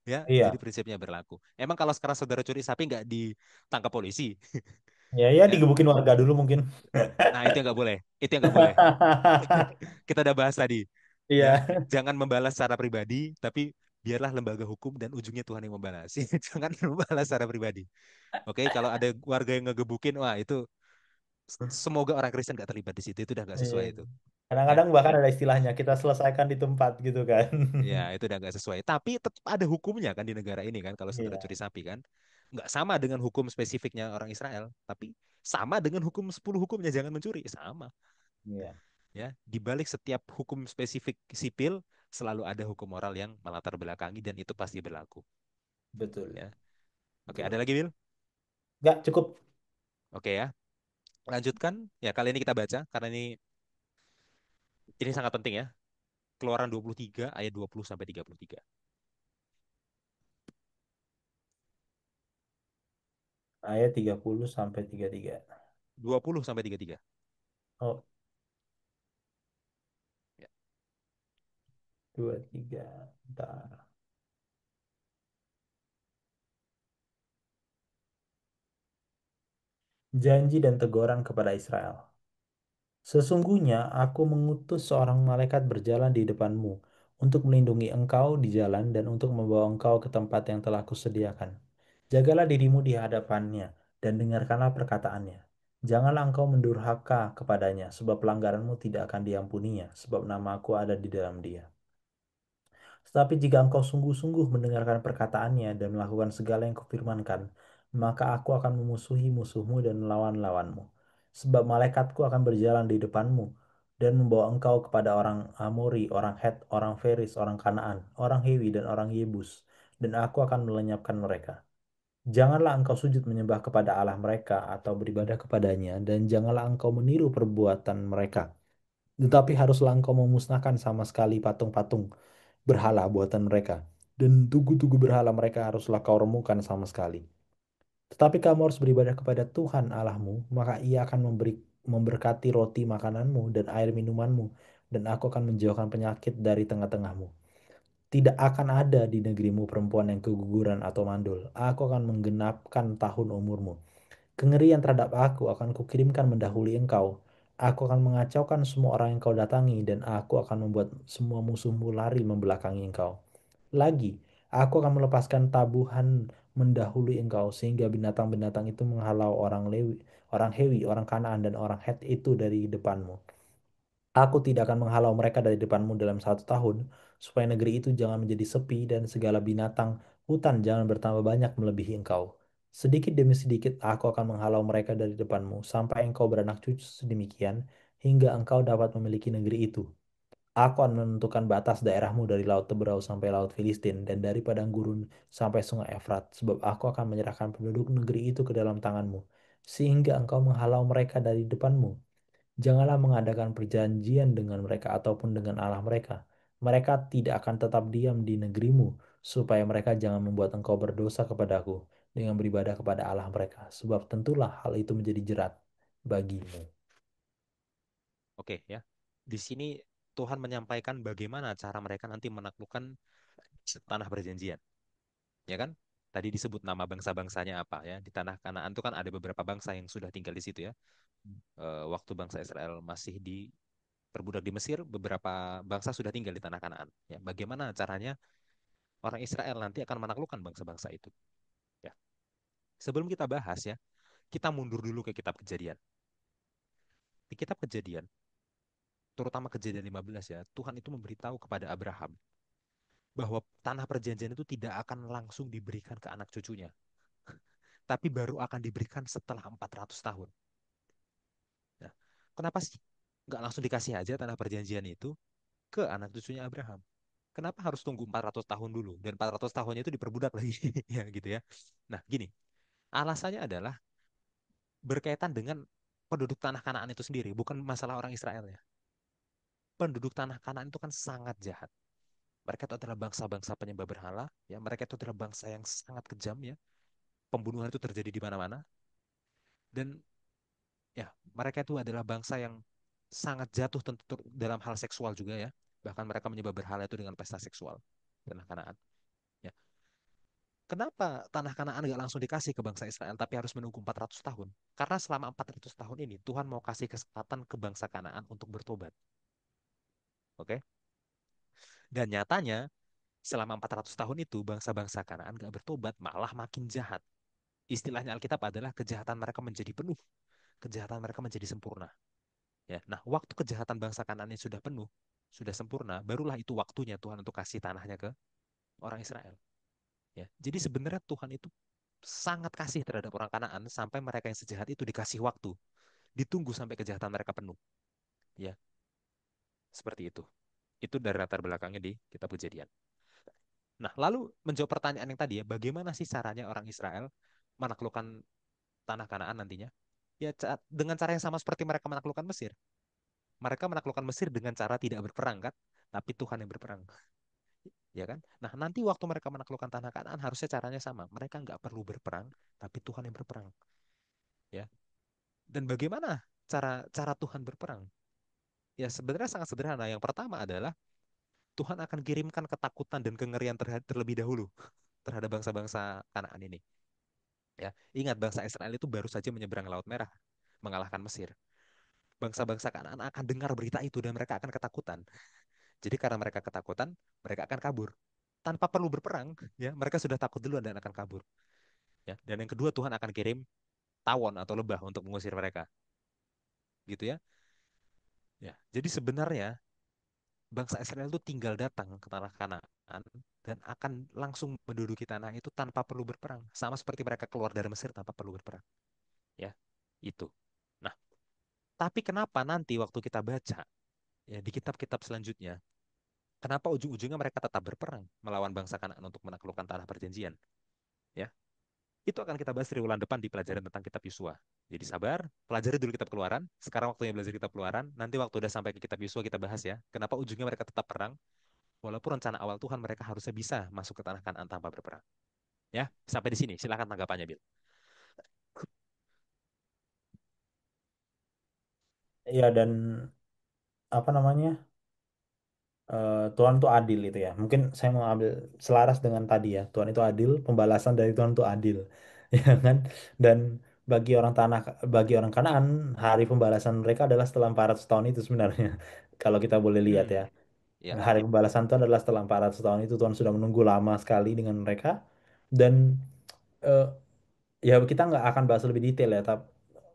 Ya, jadi Iya. prinsipnya berlaku. Emang kalau sekarang saudara curi sapi nggak ditangkap polisi, Ya, ya ya? digebukin warga dulu mungkin. Nah, itu yang nggak boleh. Itu yang nggak boleh. Kita udah bahas tadi, ya. Iya. Jangan membalas secara pribadi, tapi biarlah lembaga hukum dan ujungnya Tuhan yang membalas. Jangan membalas secara pribadi. Oke, kalau ada warga yang ngegebukin, wah itu semoga orang Kristen nggak terlibat di situ. Itu udah nggak Iya. sesuai itu. Ya, Kadang-kadang bahkan ada istilahnya kita selesaikan di tempat gitu kan. ya itu udah nggak sesuai. Tapi tetap ada hukumnya kan di negara ini kan kalau saudara Iya. curi sapi kan. Nggak sama dengan hukum spesifiknya orang Israel, tapi sama dengan hukum 10 hukumnya jangan mencuri. Sama. Iya, Ya, di balik setiap hukum spesifik sipil selalu ada hukum moral yang melatar belakangi dan itu pasti berlaku. betul. Ya. Oke, ada Betul. lagi, Will? Nggak cukup. Oke ya. Lanjutkan. Ya, kali ini kita baca karena ini sangat penting ya. Keluaran 23 ayat 20 sampai 33. Ayat 30 sampai 33. 20 sampai 33. Oh, Ya. 23. Bentar. Janji dan teguran kepada Israel. Sesungguhnya aku mengutus seorang malaikat berjalan di depanmu untuk melindungi engkau di jalan dan untuk membawa engkau ke tempat yang telah kusediakan. Jagalah dirimu di hadapannya dan dengarkanlah perkataannya. Janganlah engkau mendurhaka kepadanya, sebab pelanggaranmu tidak akan diampuninya, sebab namaku ada di dalam dia. Tetapi jika engkau sungguh-sungguh mendengarkan perkataannya dan melakukan segala yang kufirmankan, maka aku akan memusuhi musuhmu dan melawan lawanmu. Sebab malaikatku akan berjalan di depanmu dan membawa engkau kepada orang Amori, orang Het, orang Feris, orang Kanaan, orang Hewi, dan orang Yebus. Dan aku akan melenyapkan mereka. Janganlah engkau sujud menyembah kepada Allah mereka atau beribadah kepadanya, dan janganlah engkau meniru perbuatan mereka Tetapi haruslah engkau memusnahkan sama sekali patung-patung berhala buatan mereka. Dan tugu-tugu berhala mereka haruslah kau remukan sama sekali. Tetapi kamu harus beribadah kepada Tuhan Allahmu, maka Ia akan memberkati roti makananmu dan air minumanmu, dan aku akan menjauhkan penyakit dari tengah-tengahmu. Tidak akan ada di negerimu perempuan yang keguguran atau mandul. Aku akan menggenapkan tahun umurmu. Kengerian terhadap aku akan kukirimkan mendahului engkau. Aku akan mengacaukan semua orang yang kau datangi, dan aku akan membuat semua musuhmu lari membelakangi engkau. Lagi, aku akan melepaskan tabuhan mendahului engkau, sehingga binatang-binatang itu menghalau orang Lewi, orang Hewi, orang Kanaan, dan orang Het itu dari depanmu. Aku tidak akan menghalau mereka dari depanmu dalam 1 tahun, supaya negeri itu jangan menjadi sepi dan segala binatang hutan jangan bertambah banyak melebihi engkau. Sedikit demi sedikit aku akan menghalau mereka dari depanmu, sampai engkau beranak cucu sedemikian, hingga engkau dapat memiliki negeri itu. Aku akan menentukan batas daerahmu dari Laut Teberau sampai Laut Filistin, dan dari padang gurun sampai Sungai Efrat, sebab aku akan menyerahkan penduduk negeri itu ke dalam tanganmu, sehingga engkau menghalau mereka dari depanmu. Janganlah mengadakan perjanjian dengan mereka ataupun dengan Allah mereka. Mereka tidak akan tetap diam di negerimu, supaya mereka jangan membuat engkau berdosa kepadaku dengan beribadah kepada Allah mereka, sebab tentulah hal itu menjadi jerat bagimu. Oke ya. Di sini Tuhan menyampaikan bagaimana cara mereka nanti menaklukkan tanah perjanjian, ya kan? Tadi disebut nama bangsa-bangsanya apa ya. Di tanah Kanaan itu kan ada beberapa bangsa yang sudah tinggal di situ ya. Waktu bangsa Israel masih diperbudak di Mesir, beberapa bangsa sudah tinggal di tanah Kanaan. Ya, bagaimana caranya orang Israel nanti akan menaklukkan bangsa-bangsa itu? Ya. Sebelum kita bahas ya, kita mundur dulu ke kitab Kejadian. Di kitab Kejadian, terutama Kejadian 15 ya, Tuhan itu memberitahu kepada Abraham bahwa tanah perjanjian itu tidak akan langsung diberikan ke anak cucunya, tapi baru akan diberikan setelah 400 tahun. Nah, kenapa sih nggak langsung dikasih aja tanah perjanjian itu ke anak cucunya Abraham? Kenapa harus tunggu 400 tahun dulu? Dan 400 tahunnya itu diperbudak lagi, ya gitu ya. Nah, gini, alasannya adalah berkaitan dengan penduduk tanah Kanaan itu sendiri, bukan masalah orang Israel ya. Penduduk tanah Kanaan itu kan sangat jahat. Mereka itu adalah bangsa-bangsa penyembah berhala, ya. Mereka itu adalah bangsa yang sangat kejam, ya. Pembunuhan itu terjadi di mana-mana, dan ya mereka itu adalah bangsa yang sangat jatuh tentu dalam hal seksual juga ya. Bahkan mereka menyembah berhala itu dengan pesta seksual tanah Kanaan. Ya. Kenapa tanah Kanaan nggak langsung dikasih ke bangsa Israel, tapi harus menunggu 400 tahun? Karena selama 400 tahun ini Tuhan mau kasih kesempatan ke bangsa Kanaan untuk bertobat. Oke? Dan nyatanya selama 400 tahun itu bangsa-bangsa Kanaan nggak bertobat, malah makin jahat. Istilahnya Alkitab adalah kejahatan mereka menjadi penuh, kejahatan mereka menjadi sempurna. Ya, nah waktu kejahatan bangsa Kanaan ini sudah penuh, sudah sempurna, barulah itu waktunya Tuhan untuk kasih tanahnya ke orang Israel. Ya, jadi sebenarnya Tuhan itu sangat kasih terhadap orang Kanaan sampai mereka yang sejahat itu dikasih waktu, ditunggu sampai kejahatan mereka penuh. Ya, seperti itu. Itu dari latar belakangnya di Kitab Kejadian. Nah, lalu menjawab pertanyaan yang tadi ya, bagaimana sih caranya orang Israel menaklukkan tanah Kanaan nantinya? Ya, dengan cara yang sama seperti mereka menaklukkan Mesir. Mereka menaklukkan Mesir dengan cara tidak berperang kan, tapi Tuhan yang berperang, ya kan? Nah, nanti waktu mereka menaklukkan tanah Kanaan harusnya caranya sama. Mereka nggak perlu berperang, tapi Tuhan yang berperang, ya. Dan bagaimana cara cara Tuhan berperang? Ya, sebenarnya sangat sederhana. Yang pertama adalah Tuhan akan kirimkan ketakutan dan kengerian terlebih dahulu terhadap bangsa-bangsa Kanaan ini. Ya, ingat bangsa Israel itu baru saja menyeberang Laut Merah, mengalahkan Mesir. Bangsa-bangsa Kanaan akan dengar berita itu dan mereka akan ketakutan. Jadi karena mereka ketakutan, mereka akan kabur tanpa perlu berperang. Ya, mereka sudah takut duluan dan akan kabur. Ya, dan yang kedua Tuhan akan kirim tawon atau lebah untuk mengusir mereka. Gitu ya. Ya, jadi sebenarnya bangsa Israel itu tinggal datang ke tanah Kanaan dan akan langsung menduduki tanah itu tanpa perlu berperang. Sama seperti mereka keluar dari Mesir tanpa perlu berperang. Ya, itu. Nah, tapi kenapa nanti waktu kita baca ya di kitab-kitab selanjutnya, kenapa ujung-ujungnya mereka tetap berperang melawan bangsa Kanaan untuk menaklukkan tanah perjanjian? Ya, Itu akan kita bahas triwulan depan di pelajaran tentang kitab Yosua. Jadi sabar, pelajari dulu kitab Keluaran. Sekarang waktunya belajar kitab Keluaran. Nanti waktu udah sampai ke kitab Yosua kita bahas ya. Kenapa ujungnya mereka tetap perang? Walaupun rencana awal Tuhan mereka harusnya bisa masuk ke tanah Kanaan tanpa berperang. Ya, sampai di sini. Silakan tanggapannya, Bill. Iya, dan apa namanya, Tuhan itu adil itu ya. Mungkin saya mau ambil selaras dengan tadi ya. Tuhan itu adil, pembalasan dari Tuhan itu adil. Ya kan? Dan bagi orang tanah, bagi orang Kanaan, hari pembalasan mereka adalah setelah 400 tahun itu sebenarnya. Kalau kita boleh lihat ya. Hmm, ya, Hari pembalasan Tuhan adalah setelah 400 tahun itu. Tuhan sudah menunggu lama sekali dengan mereka. Dan eh, ya kita nggak akan bahas lebih detail ya, tapi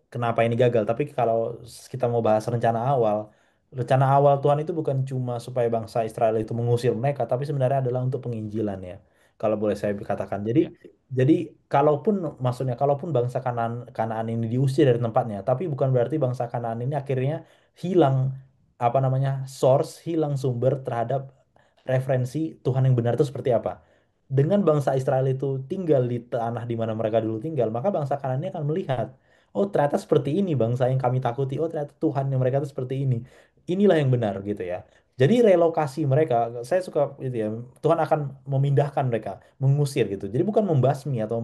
kenapa ini gagal. Tapi kalau kita mau bahas rencana awal Tuhan itu bukan cuma supaya bangsa Israel itu mengusir mereka, tapi sebenarnya adalah untuk penginjilan ya. Kalau boleh saya katakan. Jadi ya. jadi kalaupun maksudnya kalaupun bangsa Kanaan ini diusir dari tempatnya, tapi bukan berarti bangsa Kanaan ini akhirnya hilang apa namanya source, hilang sumber terhadap referensi Tuhan yang benar itu seperti apa. Dengan bangsa Israel itu tinggal di tanah di mana mereka dulu tinggal, maka bangsa Kanaan ini akan melihat, oh ternyata seperti ini bangsa yang kami takuti, oh ternyata Tuhan yang mereka itu seperti ini. Inilah yang benar gitu ya. Jadi relokasi mereka, saya suka itu ya, Tuhan akan memindahkan mereka, mengusir gitu. Jadi bukan membasmi atau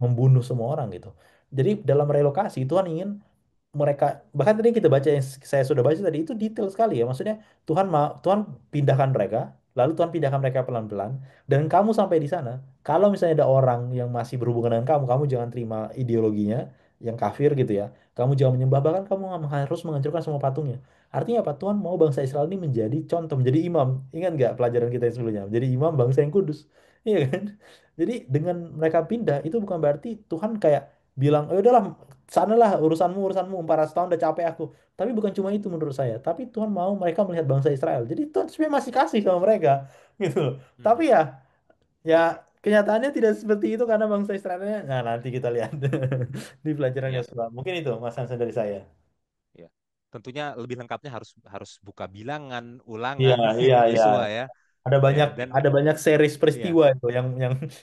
membunuh semua orang gitu. Jadi dalam relokasi Tuhan ingin mereka, bahkan tadi kita baca yang saya sudah baca tadi itu detail sekali ya, maksudnya Tuhan pindahkan mereka, lalu Tuhan pindahkan mereka pelan-pelan, dan kamu sampai di sana, kalau misalnya ada orang yang masih berhubungan dengan kamu jangan terima ideologinya yang kafir gitu ya, kamu jangan menyembah, bahkan kamu harus menghancurkan semua patungnya. Artinya apa? Tuhan mau bangsa Israel ini menjadi contoh, menjadi imam. Ingat nggak pelajaran kita yang sebelumnya, menjadi imam bangsa yang kudus. Iya kan? Jadi dengan mereka pindah itu bukan berarti Tuhan kayak bilang, oh udahlah, sanalah urusanmu, urusanmu, 400 tahun udah capek aku. Tapi bukan cuma itu menurut saya. Tapi Tuhan mau mereka melihat bangsa Israel. Jadi Tuhan sebenarnya masih kasih sama mereka. Gitu loh. Hmm, Tapi ya kenyataannya tidak seperti itu karena bangsa Israelnya. Nah nanti kita lihat di pelajaran ya, Yosua. Mungkin itu Mas Hansen dari saya. ya. Tentunya lebih lengkapnya harus harus buka bilangan, Iya, ulangan, iya, iya. Yosua ya. Ada Ya, banyak dan ada banyak series ya, peristiwa itu yang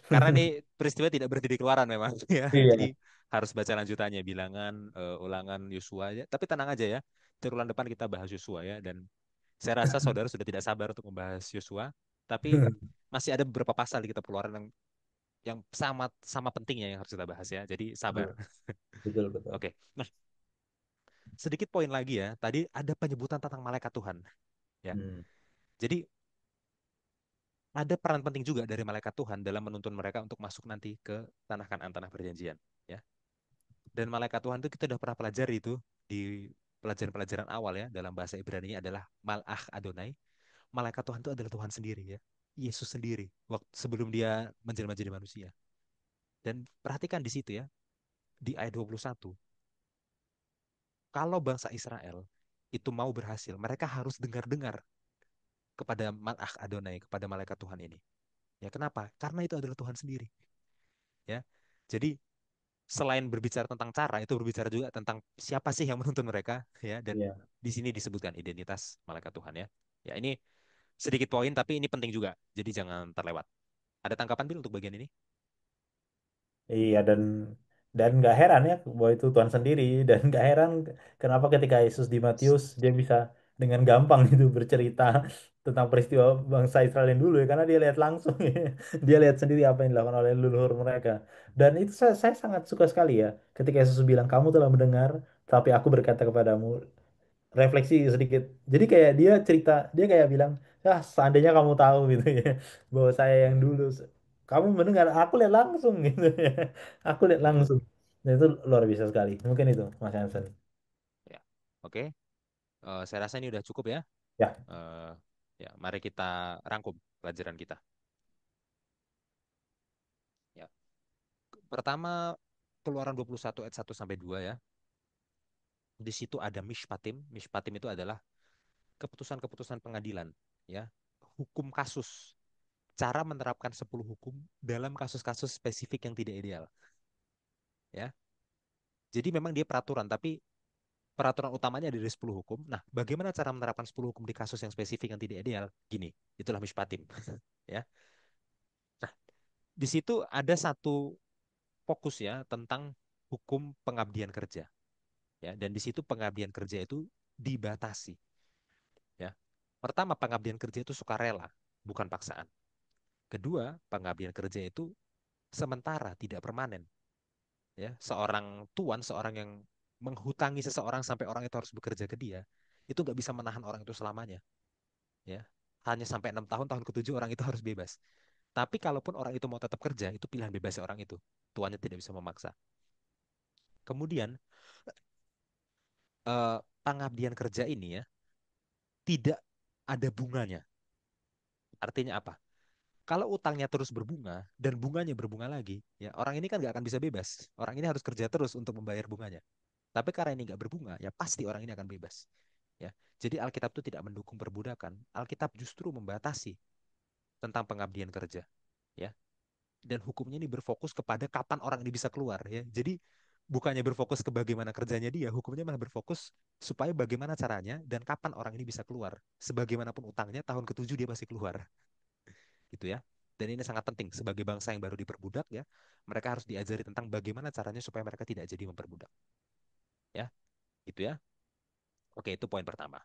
karena ini peristiwa tidak berhenti di Keluaran memang ya. Jadi iya. harus baca lanjutannya, bilangan, ulangan Yosua ya. Tapi tenang aja ya. Triwulan depan kita bahas Yosua ya, dan saya rasa saudara sudah tidak sabar untuk membahas Yosua, tapi masih ada beberapa pasal di kitab Keluaran yang sama sama pentingnya yang harus kita bahas ya. Jadi sabar. Betul, betul, betul. Oke. Nah, sedikit poin lagi ya. Tadi ada penyebutan tentang malaikat Tuhan ya. Hmm. Jadi ada peran penting juga dari malaikat Tuhan dalam menuntun mereka untuk masuk nanti ke tanah Kanaan, tanah perjanjian ya. Dan malaikat Tuhan itu kita sudah pernah pelajari itu di pelajaran-pelajaran awal ya, dalam bahasa Ibrani adalah Malach Adonai. Malaikat Tuhan itu adalah Tuhan sendiri ya. Yesus sendiri waktu sebelum dia menjelma jadi manusia. Dan perhatikan di situ ya, di ayat 21, kalau bangsa Israel itu mau berhasil, mereka harus dengar-dengar kepada Malach Adonai, kepada malaikat Tuhan ini. Ya kenapa? Karena itu adalah Tuhan sendiri. Ya, jadi selain berbicara tentang cara, itu berbicara juga tentang siapa sih yang menuntun mereka, ya. Dan Iya. di sini disebutkan identitas malaikat Tuhan ya. Ya ini sedikit poin, tapi ini penting juga. Jadi jangan terlewat. Ada tanggapan Bil untuk bagian ini? Iya, dan nggak heran ya bahwa itu Tuhan sendiri, dan nggak heran kenapa ketika Yesus di Matius dia bisa dengan gampang itu bercerita tentang peristiwa bangsa Israel yang dulu ya, karena dia lihat langsung ya. Dia lihat sendiri apa yang dilakukan oleh leluhur mereka, dan itu saya sangat suka sekali ya ketika Yesus bilang, kamu telah mendengar tapi aku berkata kepadamu, refleksi sedikit. Jadi kayak dia cerita, dia kayak bilang, ah seandainya kamu tahu gitu ya, bahwa saya yang dulu, kamu mendengar, aku lihat langsung gitu ya. Aku lihat Ya, langsung. Dan itu luar biasa sekali. Mungkin itu, Mas Hansen. ya. Oke. Saya rasa ini udah cukup ya. Ya, Eh, ya, mari kita rangkum pelajaran kita. Ya. Pertama, Keluaran 21 ayat 1 sampai 2 ya. Di situ ada mishpatim. Mishpatim itu adalah keputusan-keputusan pengadilan, ya. Hukum kasus, cara menerapkan 10 hukum dalam kasus-kasus spesifik yang tidak ideal, ya. Jadi memang dia peraturan, tapi peraturan utamanya ada dari 10 hukum. Nah, bagaimana cara menerapkan 10 hukum di kasus yang spesifik yang tidak ideal? Gini, itulah mishpatim, ya. Nah, di situ ada satu fokus ya tentang hukum pengabdian kerja ya, dan di situ pengabdian kerja itu dibatasi ya. Pertama, pengabdian kerja itu sukarela, bukan paksaan. Kedua, pengabdian kerja itu sementara, tidak permanen ya. Seorang tuan, seorang yang menghutangi seseorang sampai orang itu harus bekerja ke dia, itu nggak bisa menahan orang itu selamanya ya. Hanya sampai 6 tahun, tahun ketujuh orang itu harus bebas. Tapi kalaupun orang itu mau tetap kerja, itu pilihan bebasnya orang itu. Tuannya tidak bisa memaksa. Kemudian pengabdian kerja ini ya tidak ada bunganya. Artinya apa? Kalau utangnya terus berbunga dan bunganya berbunga lagi, ya orang ini kan nggak akan bisa bebas. Orang ini harus kerja terus untuk membayar bunganya. Tapi karena ini nggak berbunga, ya pasti orang ini akan bebas. Ya, jadi Alkitab itu tidak mendukung perbudakan. Alkitab justru membatasi tentang pengabdian kerja. Ya, dan hukumnya ini berfokus kepada kapan orang ini bisa keluar. Ya, jadi bukannya berfokus ke bagaimana kerjanya dia, hukumnya malah berfokus supaya bagaimana caranya dan kapan orang ini bisa keluar. Sebagaimanapun utangnya, tahun ketujuh dia pasti keluar. Gitu ya. Dan ini sangat penting sebagai bangsa yang baru diperbudak ya. Mereka harus diajari tentang bagaimana caranya supaya mereka tidak jadi memperbudak. Ya, gitu ya. Oke, itu poin pertama.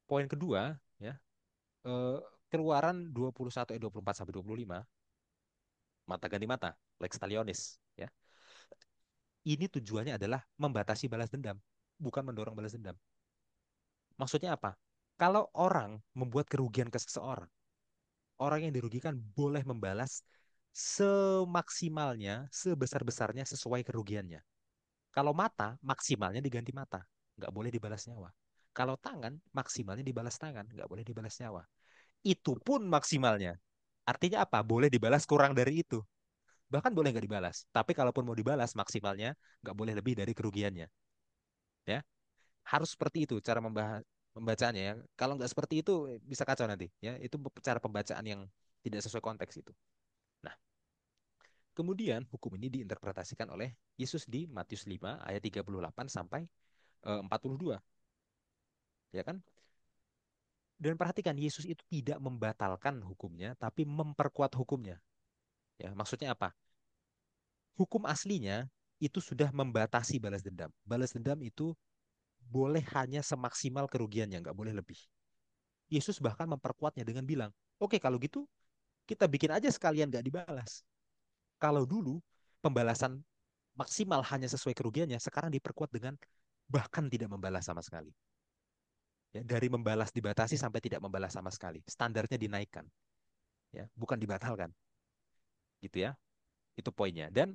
Poin kedua, ya, eh, Keluaran 21 ayat 24 sampai 25, mata ganti mata, lex talionis, ya. Ini tujuannya adalah membatasi balas dendam, bukan mendorong balas dendam. Maksudnya apa? Kalau orang membuat kerugian ke seseorang, orang yang dirugikan boleh membalas semaksimalnya, sebesar-besarnya sesuai kerugiannya. Kalau mata, maksimalnya diganti mata. Nggak boleh dibalas nyawa. Kalau tangan, maksimalnya dibalas tangan. Nggak boleh dibalas nyawa. Itu pun maksimalnya. Artinya apa? Boleh dibalas kurang dari itu. Bahkan boleh nggak dibalas. Tapi kalaupun mau dibalas, maksimalnya nggak boleh lebih dari kerugiannya. Ya, harus seperti itu cara membacanya ya. Kalau nggak seperti itu bisa kacau nanti. Ya, itu cara pembacaan yang tidak sesuai konteks itu. Nah, kemudian hukum ini diinterpretasikan oleh Yesus di Matius 5 ayat 38 sampai 42, ya kan? Dan perhatikan Yesus itu tidak membatalkan hukumnya tapi memperkuat hukumnya. Ya, maksudnya apa? Hukum aslinya itu sudah membatasi balas dendam. Balas dendam itu boleh hanya semaksimal kerugiannya, nggak boleh lebih. Yesus bahkan memperkuatnya dengan bilang, oke kalau gitu kita bikin aja sekalian nggak dibalas. Kalau dulu pembalasan maksimal hanya sesuai kerugiannya, sekarang diperkuat dengan bahkan tidak membalas sama sekali. Ya, dari membalas dibatasi sampai tidak membalas sama sekali. Standarnya dinaikkan, ya, bukan dibatalkan. Gitu ya. Itu poinnya. Dan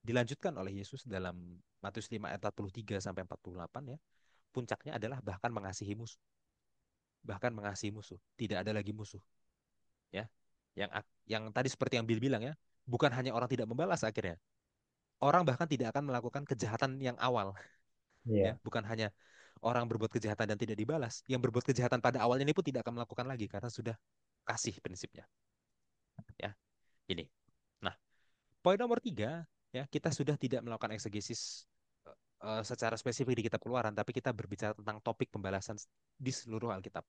dilanjutkan oleh Yesus dalam Matius 5 ayat 43 sampai 48 ya. Puncaknya adalah bahkan mengasihi musuh. Bahkan mengasihi musuh. Tidak ada lagi musuh, ya. Yang tadi seperti yang Bill bilang ya, bukan hanya orang tidak membalas akhirnya. Orang bahkan tidak akan melakukan kejahatan yang awal, ya. Iya. Bukan hanya orang berbuat kejahatan dan tidak dibalas. Yang berbuat kejahatan pada awalnya ini pun tidak akan melakukan lagi karena sudah kasih prinsipnya, ya. Ini. Nah, poin nomor tiga, ya, kita sudah tidak melakukan eksegesis secara spesifik di kitab Keluaran, tapi kita berbicara tentang topik pembalasan di seluruh Alkitab.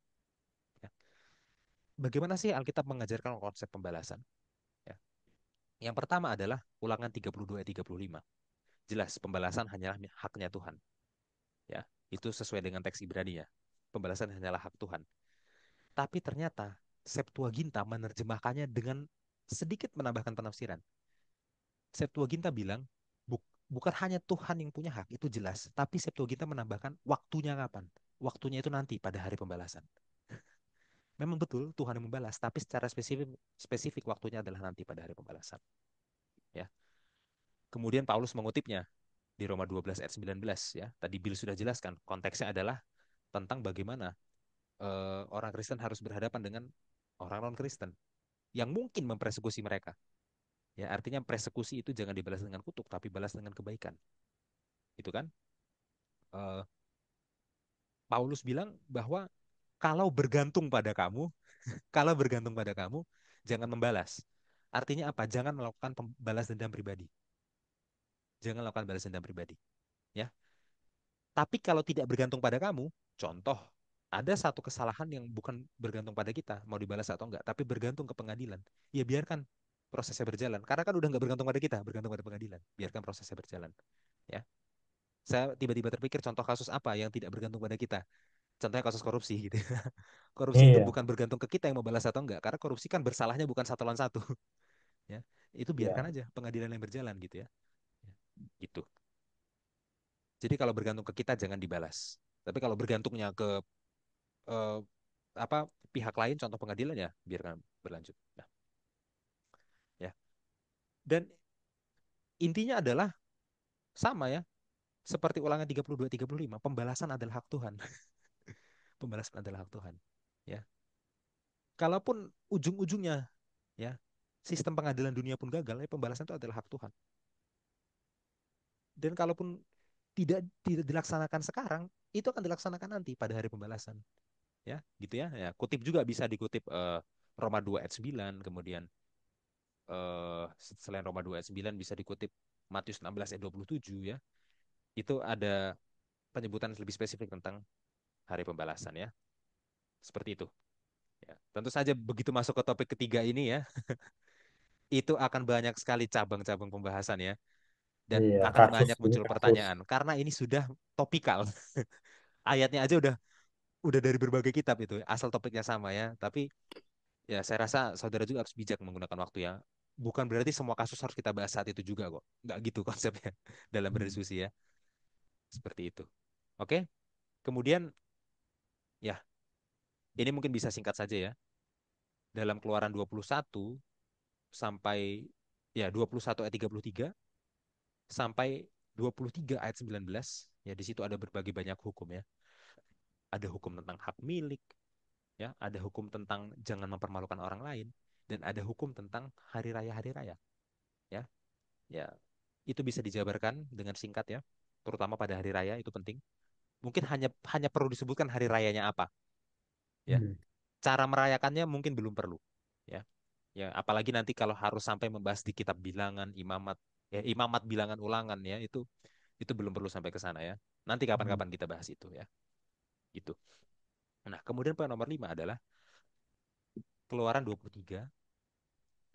Ya. Bagaimana sih Alkitab mengajarkan konsep pembalasan? Ya. Yang pertama adalah Ulangan 32 ayat 35. Jelas, pembalasan hanyalah haknya Tuhan. Ya, itu sesuai dengan teks Ibrani ya. Pembalasan hanyalah hak Tuhan. Tapi ternyata Septuaginta menerjemahkannya dengan sedikit menambahkan penafsiran. Septuaginta bilang bukan hanya Tuhan yang punya hak, itu jelas. Tapi Septuaginta menambahkan waktunya kapan. Waktunya itu nanti pada hari pembalasan. Memang betul Tuhan yang membalas, tapi secara spesifik spesifik waktunya adalah nanti pada hari pembalasan. Ya. Kemudian Paulus mengutipnya di Roma 12 ayat 19 ya. Tadi Bill sudah jelaskan konteksnya adalah tentang bagaimana orang Kristen harus berhadapan dengan orang non-Kristen yang mungkin mempersekusi mereka. Ya, artinya persekusi itu jangan dibalas dengan kutuk tapi balas dengan kebaikan. Itu kan? Eh, Paulus bilang bahwa kalau bergantung pada kamu, kalau bergantung pada kamu, jangan membalas. Artinya apa? Jangan melakukan balas dendam pribadi. Jangan lakukan balas dendam pribadi, ya. Tapi kalau tidak bergantung pada kamu, contoh, ada satu kesalahan yang bukan bergantung pada kita, mau dibalas atau enggak, tapi bergantung ke pengadilan. Ya biarkan. prosesnya berjalan. Karena kan udah nggak bergantung pada kita, bergantung pada pengadilan. Biarkan prosesnya berjalan. Ya, saya tiba-tiba terpikir contoh kasus apa yang tidak bergantung pada kita. Contohnya kasus korupsi gitu. Korupsi itu Iya, bukan bergantung ke kita yang mau balas atau enggak, karena korupsi kan bersalahnya bukan satu lawan satu. Ya, itu biarkan iya. aja pengadilan yang berjalan gitu ya. Ya, gitu. Jadi kalau bergantung ke kita jangan dibalas. Tapi kalau bergantungnya ke eh, apa pihak lain, contoh pengadilan ya biarkan berlanjut. Nah, ya. Dan intinya adalah sama ya, seperti ulangan 32 35, pembalasan adalah hak Tuhan. Pembalasan adalah hak Tuhan. Ya. Kalaupun ujung-ujungnya ya sistem pengadilan dunia pun gagal, ya pembalasan itu adalah hak Tuhan. Dan kalaupun tidak dilaksanakan sekarang, itu akan dilaksanakan nanti pada hari pembalasan. Ya, gitu ya. Ya, kutip juga bisa dikutip Roma 2 ayat 9, kemudian selain Roma 2 ayat 9 bisa dikutip Matius 16 ayat 27 ya. Itu ada penyebutan lebih spesifik tentang hari pembalasan ya. Seperti itu. Ya. Tentu saja begitu masuk ke topik ketiga ini ya, itu akan banyak sekali cabang-cabang pembahasan ya. Dan Iya, akan kasus banyak ini muncul kasus. pertanyaan. Karena ini sudah topikal. Ayatnya aja udah dari berbagai kitab itu. Asal topiknya sama ya. Tapi ya saya rasa saudara juga harus bijak menggunakan waktu ya. Bukan berarti semua kasus harus kita bahas saat itu juga kok. Nggak gitu konsepnya dalam Hmm. berdiskusi ya. Seperti itu. Oke. Kemudian ya ini mungkin bisa singkat saja ya. Dalam Keluaran 21 sampai ya 21 ayat 33 sampai 23 ayat 19 ya di situ ada berbagai banyak hukum ya. Ada hukum tentang hak milik, ya, ada hukum tentang jangan mempermalukan orang lain dan ada hukum tentang hari raya, ya. Ya, itu bisa dijabarkan dengan singkat ya. Terutama pada hari raya itu penting. Mungkin hanya hanya perlu disebutkan hari rayanya apa, ya. Hmm. Cara merayakannya mungkin belum perlu, ya. Ya, apalagi nanti kalau harus sampai membahas di kitab bilangan, imamat, ya imamat bilangan ulangan ya, itu belum perlu sampai ke sana ya. Nanti Hmm. kapan-kapan kita bahas itu ya. Gitu. Nah, kemudian poin nomor 5 adalah Keluaran 23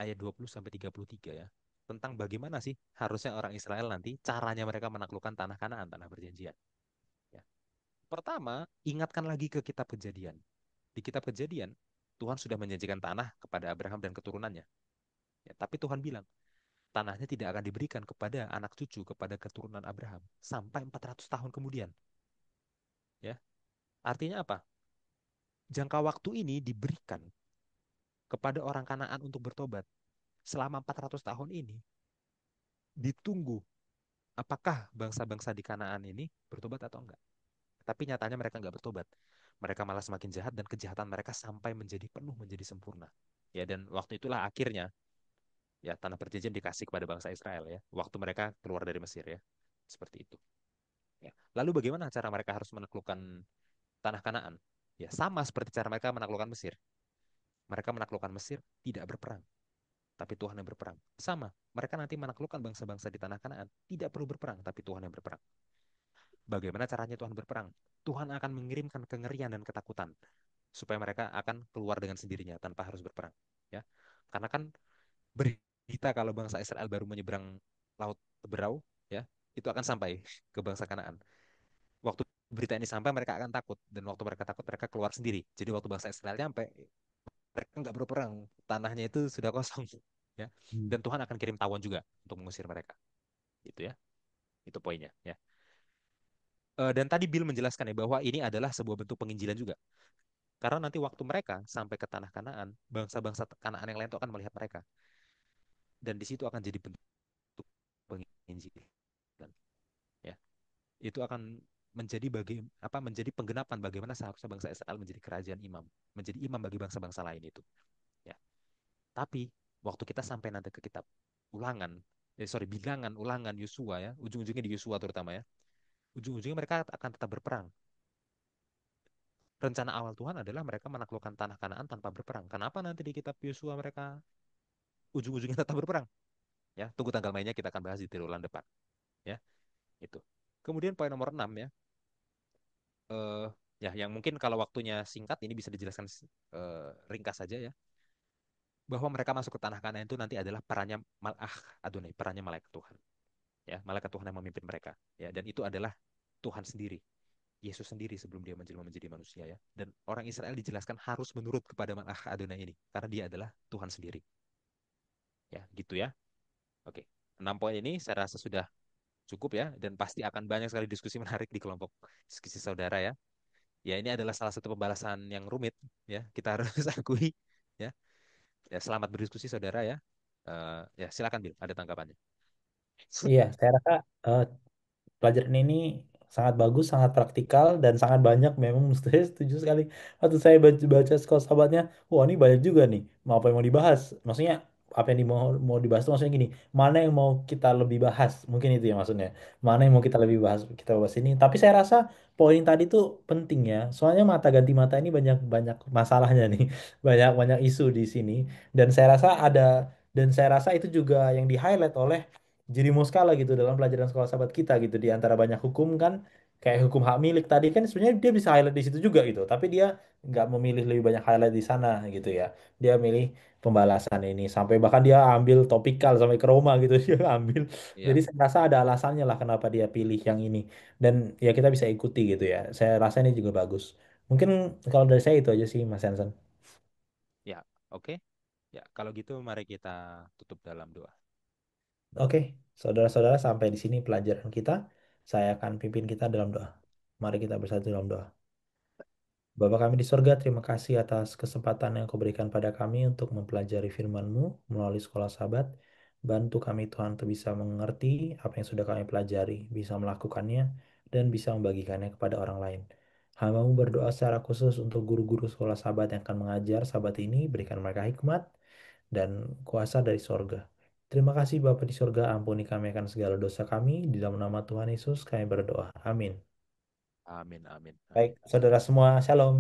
ayat 20 sampai 33 ya. Tentang bagaimana sih harusnya orang Israel nanti caranya mereka menaklukkan tanah Kanaan, tanah perjanjian. Ya. Pertama, ingatkan lagi ke kitab Kejadian. Di kitab Kejadian, Tuhan sudah menjanjikan tanah kepada Abraham dan keturunannya. Ya, tapi Tuhan bilang, tanahnya tidak akan diberikan kepada anak cucu, kepada keturunan Abraham sampai 400 tahun kemudian. Ya, artinya apa? Jangka waktu ini diberikan kepada orang Kanaan untuk bertobat. Selama 400 tahun ini ditunggu apakah bangsa-bangsa di Kanaan ini bertobat atau enggak. Tapi nyatanya mereka enggak bertobat. Mereka malah semakin jahat dan kejahatan mereka sampai menjadi penuh, menjadi sempurna. Ya, dan waktu itulah akhirnya ya tanah perjanjian dikasih kepada bangsa Israel ya. Waktu mereka keluar dari Mesir ya. Seperti itu. Ya. Lalu bagaimana cara mereka harus menaklukkan tanah Kanaan? Ya, sama seperti cara mereka menaklukkan Mesir. Mereka menaklukkan Mesir tidak berperang, tapi Tuhan yang berperang. Sama, mereka nanti menaklukkan bangsa-bangsa di tanah Kanaan tidak perlu berperang, tapi Tuhan yang berperang. Bagaimana caranya Tuhan berperang? Tuhan akan mengirimkan kengerian dan ketakutan supaya mereka akan keluar dengan sendirinya tanpa harus berperang. Ya, karena kan berita kalau bangsa Israel baru menyeberang Laut Berau, ya, itu akan sampai ke bangsa Kanaan. Waktu berita ini sampai mereka akan takut dan waktu mereka takut mereka keluar sendiri. Jadi waktu bangsa Israel nyampe, mereka nggak berperang, tanahnya itu sudah kosong, ya. Hmm. Dan Tuhan akan kirim tawon juga untuk mengusir mereka, gitu ya. Itu poinnya, ya. Dan tadi Bill menjelaskan ya bahwa ini adalah sebuah bentuk penginjilan juga. Karena nanti waktu mereka sampai ke tanah Kanaan, bangsa-bangsa Kanaan yang lain itu akan melihat mereka. Dan di situ akan jadi bentuk penginjilan. Ya, itu akan menjadi menjadi penggenapan bagaimana seharusnya bangsa Israel menjadi kerajaan imam, menjadi imam bagi bangsa-bangsa lain itu. Ya. Tapi waktu kita sampai nanti ke kitab Ulangan, Bilangan, Ulangan, Yosua ya, ujung-ujungnya di Yosua terutama ya, ujung-ujungnya mereka akan tetap berperang. Rencana awal Tuhan adalah mereka menaklukkan tanah Kanaan tanpa berperang. Kenapa nanti di kitab Yosua mereka ujung-ujungnya tetap berperang? Ya, tunggu tanggal mainnya kita akan bahas di triwulan depan. Ya, itu. Kemudian poin nomor 6 ya. eh ya, yang mungkin kalau waktunya singkat ini bisa dijelaskan ringkas saja ya. bahwa mereka masuk ke tanah Kanaan itu nanti adalah perannya Mal'ah Adonai, perannya malaikat Tuhan. Ya, malaikat Tuhan yang memimpin mereka. Ya, dan itu adalah Tuhan sendiri. Yesus sendiri sebelum dia menjelma menjadi manusia ya. Dan orang Israel dijelaskan harus menurut kepada Mal'ah Adonai ini karena dia adalah Tuhan sendiri. Ya, gitu ya. Oke. 6 poin ini saya rasa sudah cukup ya dan pasti akan banyak sekali diskusi menarik di kelompok diskusi saudara ya. Ya, ini adalah salah satu pembahasan yang rumit ya. Kita harus akui ya. Ya, selamat berdiskusi saudara ya. Ya, silakan Bil, ada tanggapannya. Iya, saya rasa eh, pelajaran ini sangat bagus, sangat praktikal, dan sangat banyak memang saya setuju sekali. Waktu saya baca skor sahabatnya, wah ini banyak juga nih. Mau apa yang mau dibahas? Maksudnya apa yang mau dibahas itu maksudnya gini, mana yang mau kita lebih bahas? Mungkin itu ya maksudnya. Mana yang mau kita lebih bahas? Kita bahas ini. Tapi saya rasa poin tadi tuh penting ya. Soalnya mata ganti mata ini banyak banyak masalahnya nih, banyak banyak isu di sini. Dan saya rasa itu juga yang di highlight oleh jadi muskala gitu dalam pelajaran sekolah sahabat kita gitu di antara banyak hukum kan kayak hukum hak milik tadi kan sebenarnya dia bisa highlight di situ juga gitu tapi dia nggak memilih lebih banyak highlight di sana gitu ya dia milih pembalasan ini sampai bahkan dia ambil topikal sampai ke Roma gitu dia ambil jadi Iya, saya rasa ada alasannya lah kenapa dia pilih yang ini dan ya kita bisa ikuti gitu ya saya rasa ini juga bagus mungkin kalau dari saya itu aja sih Mas Hansen. ya, oke. Ya, kalau gitu mari kita tutup dalam doa. Oke, saudara-saudara, sampai di sini pelajaran kita. Saya akan pimpin kita dalam doa. Mari kita bersatu dalam doa. Bapa kami di sorga, terima kasih atas kesempatan yang kau berikan pada kami untuk mempelajari firman-Mu melalui sekolah sahabat. Bantu kami Tuhan untuk bisa mengerti apa yang sudah kami pelajari, bisa melakukannya, dan bisa membagikannya kepada orang lain. Hamba-Mu berdoa secara khusus untuk guru-guru sekolah sahabat yang akan mengajar sahabat ini, berikan mereka hikmat, dan kuasa dari sorga. Terima kasih Bapa di sorga, ampuni kami akan segala dosa kami. Di dalam nama Tuhan Yesus kami berdoa. Amin. Amin, amin, Baik, amin. saudara semua, shalom.